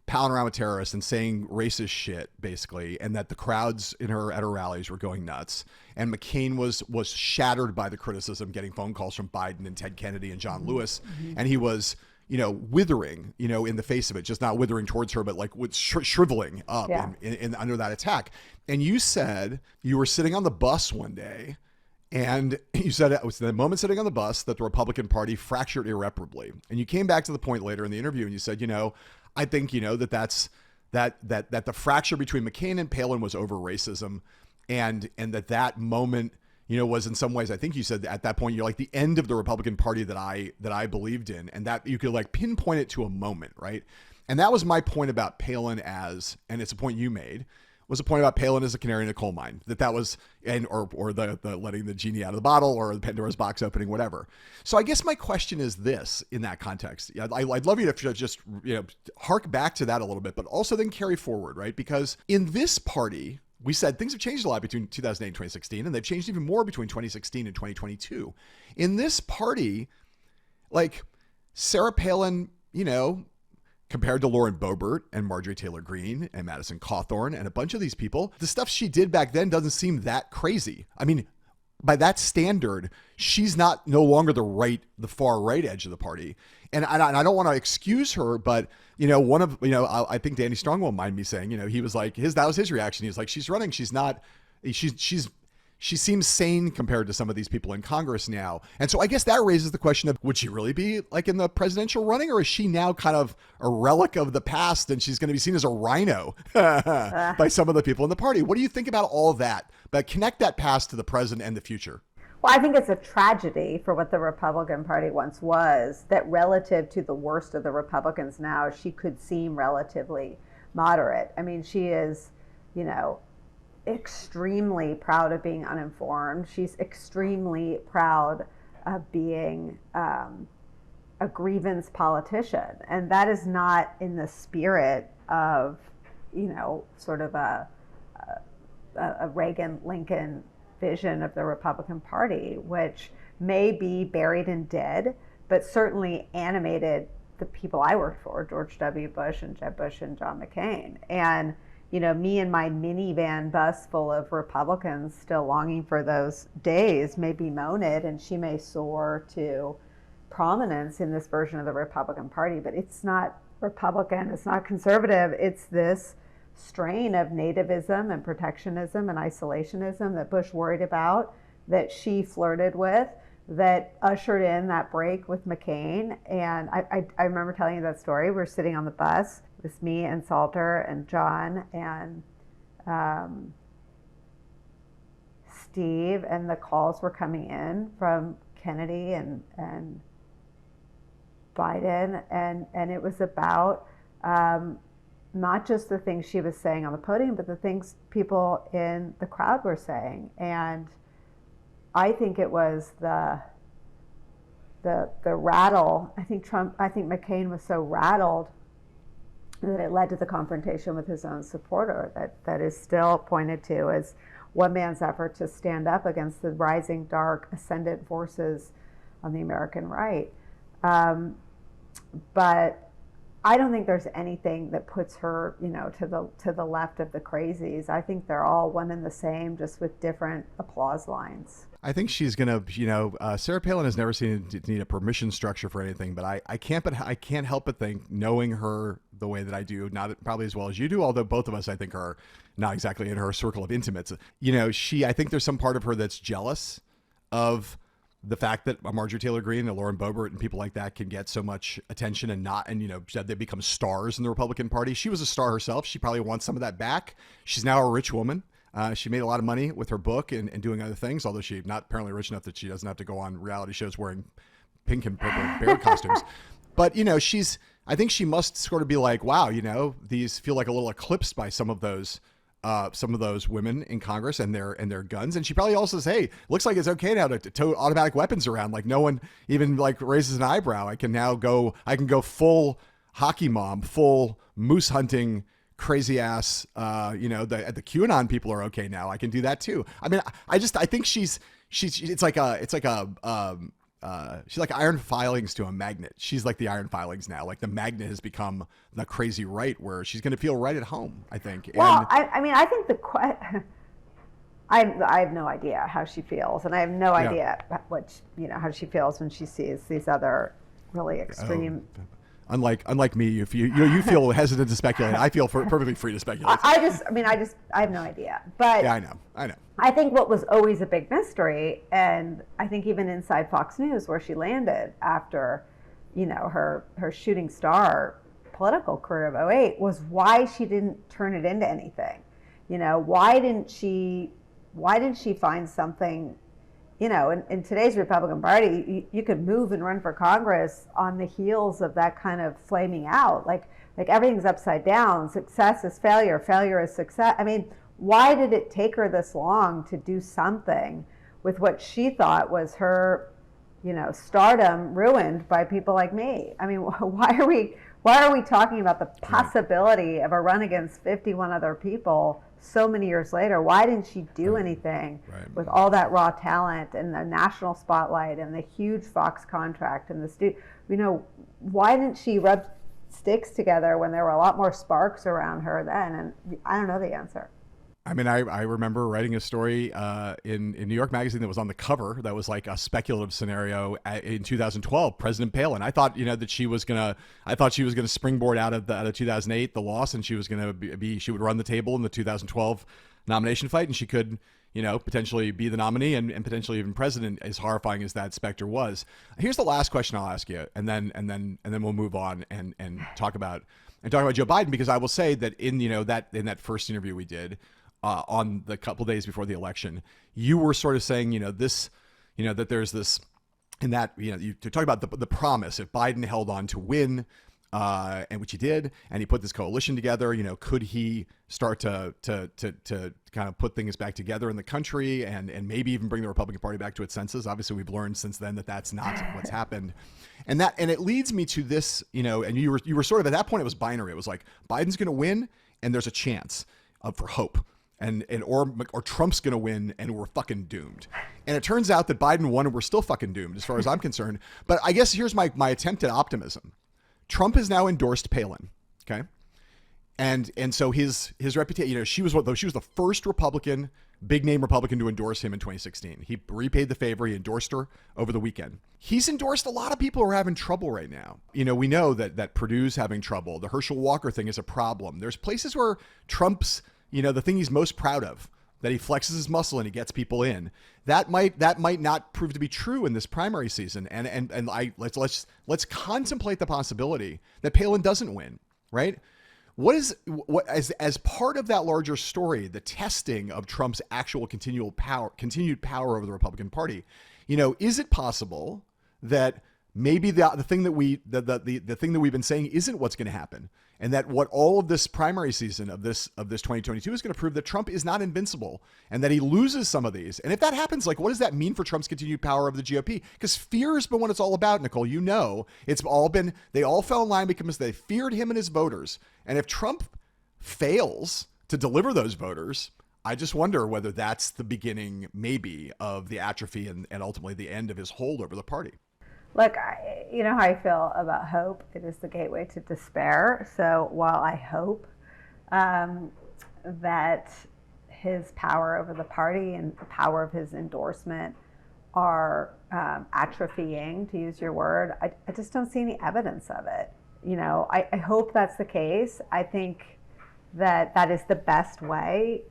palling around with terrorists and saying racist shit, basically, and that the crowds at her rallies were going nuts. And McCain was shattered by the criticism, getting phone calls from Biden and Ted Kennedy and John Lewis, and he was withering, in the face of it, just not withering towards her, but like shriveling up in under that attack. And you said you were sitting on the bus one day, and you said it was the moment sitting on the bus that the Republican Party fractured irreparably. And you came back to the point later in the interview and you said, I think, that the fracture between McCain and Palin was over racism, and that moment, was in some ways, I think you said at that point, you're like the end of the Republican Party that I believed in, and that you could like pinpoint it to a moment, right? And that was my point about Palin and it's a point you made, was a point about Palin as a canary in a coal mine, that was, or the letting the genie out of the bottle, or the Pandora's box opening, whatever. So I guess my question is this in that context. I'd love you to just, hark back to that a little bit, but also then carry forward, right? Because in this party, we said things have changed a lot between 2008 and 2016, and they've changed even more between 2016 and 2022. In this party, like Sarah Palin, compared to Lauren Boebert and Marjorie Taylor Greene and Madison Cawthorn and a bunch of these people, the stuff she did back then doesn't seem that crazy. I mean, by that standard, she's no longer the far right edge of the party. And I don't want to excuse her, but I think Danny Strong won't mind me saying, he was like that was his reaction. He was like, she's running. She seems sane compared to some of these people in Congress now. And so I guess that raises the question of, would she really be like in the presidential running, or is she now kind of a relic of the past and she's going to be seen as a rhino by some of the people in the party? What do you think about all that? But connect that past to the present and the future. Well, I think it's a tragedy for what the Republican Party once was, that relative to the worst of the Republicans now, she could seem relatively moderate. I mean, she is, extremely proud of being uninformed. She's extremely proud of being a grievance politician. And that is not in the spirit of, sort of a Reagan-Lincoln vision of the Republican Party, which may be buried and dead, but certainly animated the people I worked for, George W. Bush and Jeb Bush and John McCain. And me and my minivan bus full of Republicans still longing for those days may bemoan it, and she may soar to prominence in this version of the Republican Party, but it's not Republican, it's not conservative, it's this strain of nativism and protectionism and isolationism that Bush worried about, that she flirted with, that ushered in that break with McCain. And I remember telling you that story. We were sitting on the bus. It was me and Salter and John and Steve, and the calls were coming in from Kennedy and Biden, and it was about not just the things she was saying on the podium, but the things people in the crowd were saying. And I think it was the rattle. I think McCain was so rattled that it led to the confrontation with his own supporter that is still pointed to as one man's effort to stand up against the rising dark ascendant forces on the American right. But I don't think there's anything that puts her, to the left of the crazies. I think they're all one and the same, just with different applause lines. I think she's gonna, Sarah Palin has never seemed to need a permission structure for anything, but I can't help but think, knowing her the way that I do, not probably as well as you do, although both of us I think are not exactly in her circle of intimates. I think there's some part of her that's jealous of the fact that Marjorie Taylor Greene and Lauren Boebert and people like that can get so much attention and they become stars in the Republican Party. She was a star herself. She probably wants some of that back. She's now a rich woman. She made a lot of money with her book and doing other things, although she's not apparently rich enough that she doesn't have to go on reality shows wearing pink and purple bear costumes. But, I think she must sort of be like, wow, these feel like a little eclipsed by some of those women in Congress and their guns. And she probably also says, hey, looks like it's okay now to tow automatic weapons around. Like no one even raises an eyebrow. I can go full hockey mom, full moose hunting, crazy ass, the QAnon people are okay now. I can do that too. I mean, I think she's like iron filings to a magnet. She's like the iron filings now. Like the magnet has become the crazy right, where she's going to feel right at home, I think. Well, I think I have no idea how she feels, and I have no idea how she feels when she sees these other really extreme. Unlike me, if you feel hesitant to speculate, I feel perfectly free to speculate. I have no idea. But yeah, I know. I think what was always a big mystery, and I think even inside Fox News, where she landed after, her shooting star political career of 2008, was why she didn't turn it into anything. Why didn't she find something? In today's Republican Party, you could move and run for Congress on the heels of that kind of flaming out. Like everything's upside down. Success is failure. Failure is success. I mean, why did it take her this long to do something with what she thought was her, stardom ruined by people like me? I mean, why are we talking about the possibility of a run against 51 other people so many years later? Why didn't she do anything with all that raw talent and the national spotlight and the huge Fox contract and why didn't she rub sticks together when there were a lot more sparks around her then? And I don't know the answer. I mean, I remember writing a story in New York Magazine that was on the cover that was like a speculative scenario in 2012. President Palin. I thought that she was gonna springboard out of 2008 the loss, and she was gonna she would run the table in the 2012 nomination fight, and she could potentially be the nominee and potentially even president. As horrifying as that specter was. Here's the last question I'll ask you, and then we'll move on and talk about Joe Biden, because I will say that in that first interview we did. On the couple days before the election, you were sort of saying, that there's this, and that, you talk about the promise if Biden held on to win, and which he did, and he put this coalition together, could he start to kind of put things back together in the country and maybe even bring the Republican Party back to its senses? Obviously, we've learned since then that that's not what's happened. And it leads me to this, and you were sort of at that point, it was binary. It was like Biden's going to win and there's a chance for hope. Or Trump's going to win and we're fucking doomed. And it turns out that Biden won and we're still fucking doomed as far as I'm concerned. But I guess here's my attempt at optimism. Trump has now endorsed Palin. Okay. And so his reputation, she was the first big name Republican to endorse him in 2016. He repaid the favor. He endorsed her over the weekend. He's endorsed a lot of people who are having trouble right now. We know that Purdue's having trouble. The Herschel Walker thing is a problem. There's places where Trump's, the thing he's most proud of, that he flexes his muscle and he gets people in. That might not prove to be true in this primary season. And let's contemplate the possibility that Palin doesn't win, right? As part of that larger story, the testing of Trump's actual continued power over the Republican Party, is it possible that maybe the thing that the thing that we've been saying isn't what's going to happen, and that what all of this primary season of this 2022 is going to prove that Trump is not invincible and that he loses some of these? And if that happens, like, what does that mean for Trump's continued power over the GOP? Because fear has been what it's all about, Nicolle. They all fell in line because they feared him and his voters. And if Trump fails to deliver those voters, I just wonder whether that's the beginning, maybe, of the atrophy and ultimately the end of his hold over the party. Look, you know how I feel about hope. It is the gateway to despair. So while I hope that his power over the party and the power of his endorsement are atrophying, to use your word, I just don't see any evidence of it. I hope that's the case. I think that is the best way.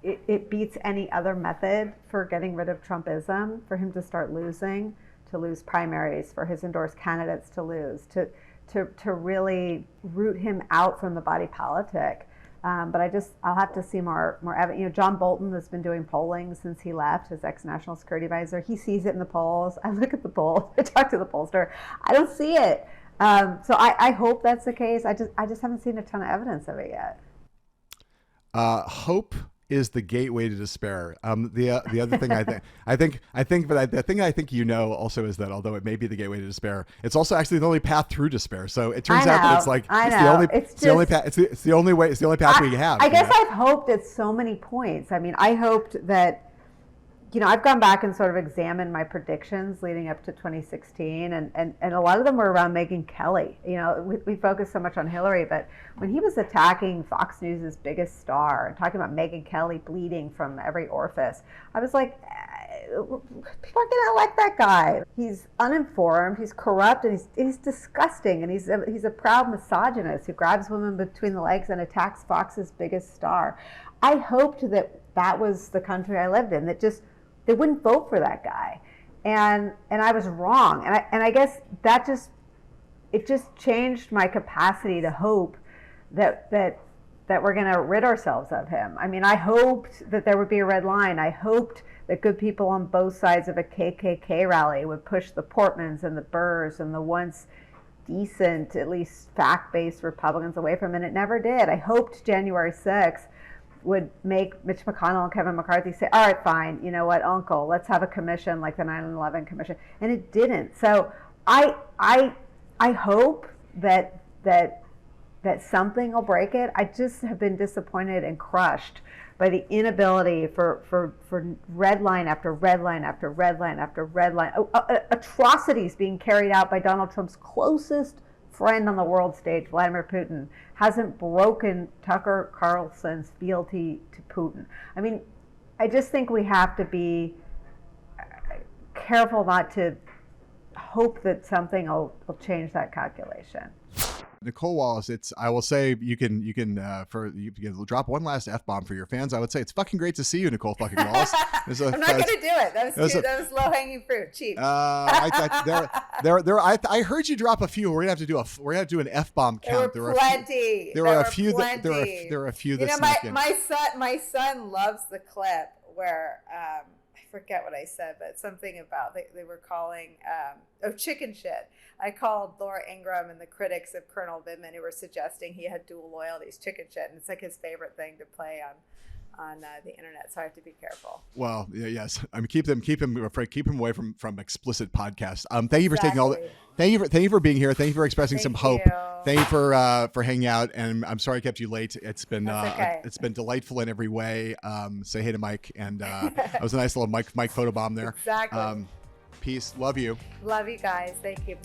It beats any other method for getting rid of Trumpism, for him to start losing, to lose primaries, for his endorsed candidates to lose, to really root him out from the body politic. But I'll have to see more evidence. John Bolton has been doing polling since he left, his ex-national security advisor. He sees it in the polls. I look at the polls. I talk to the pollster. I don't see it. So I hope that's the case. I just haven't seen a ton of evidence of it yet. Hope is the gateway to despair. The other thing I think the thing I think also is that although it may be the gateway to despair, it's also actually the only path through despair. So it turns out that it's the only path we have. I guess I've hoped at so many points. I mean, I hoped that, I've gone back and sort of examined my predictions leading up to 2016, and a lot of them were around Megyn Kelly. We focused so much on Hillary, but when he was attacking Fox News' biggest star and talking about Megyn Kelly bleeding from every orifice, I was like, people are going to elect that guy. He's uninformed, he's corrupt, and he's disgusting, and he's a proud misogynist who grabs women between the legs and attacks Fox's biggest star. I hoped that was the country I lived in, that just they wouldn't vote for that guy, and I was wrong, and I guess it just changed my capacity to hope that we're going to rid ourselves of him. I mean, I hoped that there would be a red line. I hoped that good people on both sides of a KKK rally would push the Portmans and the Burrs and the once decent, at least fact-based Republicans away from him, and it never did. I hoped January 6th would make Mitch McConnell and Kevin McCarthy say, all right, fine, you know what, uncle, let's have a commission like the 9/11 commission. And it didn't. So I hope that something will break it. I just have been disappointed and crushed by the inability for red line after red line after red line after red line, atrocities being carried out by Donald Trump's closest friend on the world stage, Vladimir Putin, hasn't broken Tucker Carlson's fealty to Putin. I mean, I just think we have to be careful not to hope that something will change that calculation. Nicolle Wallace, I will say you can drop one last F-bomb for your fans. I would say it's fucking great to see you, Nicolle fucking Wallace. I'm not going to do it. That was low-hanging fruit. Cheap. I heard you drop a few. We're gonna have to do an F-bomb count. There were plenty. There were a few that snuck in. My son loves the clip where I forget what I said, but something about they were calling chicken shit. I called Laura Ingraham and the critics of Colonel Vindman who were suggesting he had dual loyalties, chicken shit, and it's like his favorite thing to play on the internet. So I have to be careful. Well, yes, I mean keep him away from explicit podcasts. Thank you for taking all the. Thank you for being here. Thank you for expressing some hope. Thank you for hanging out. And I'm sorry I kept you late. It's been it's been delightful in every way. Say hey to Mike, and that was a nice little Mike photobomb there. Exactly. Peace. Love you. Love you guys. Thank you.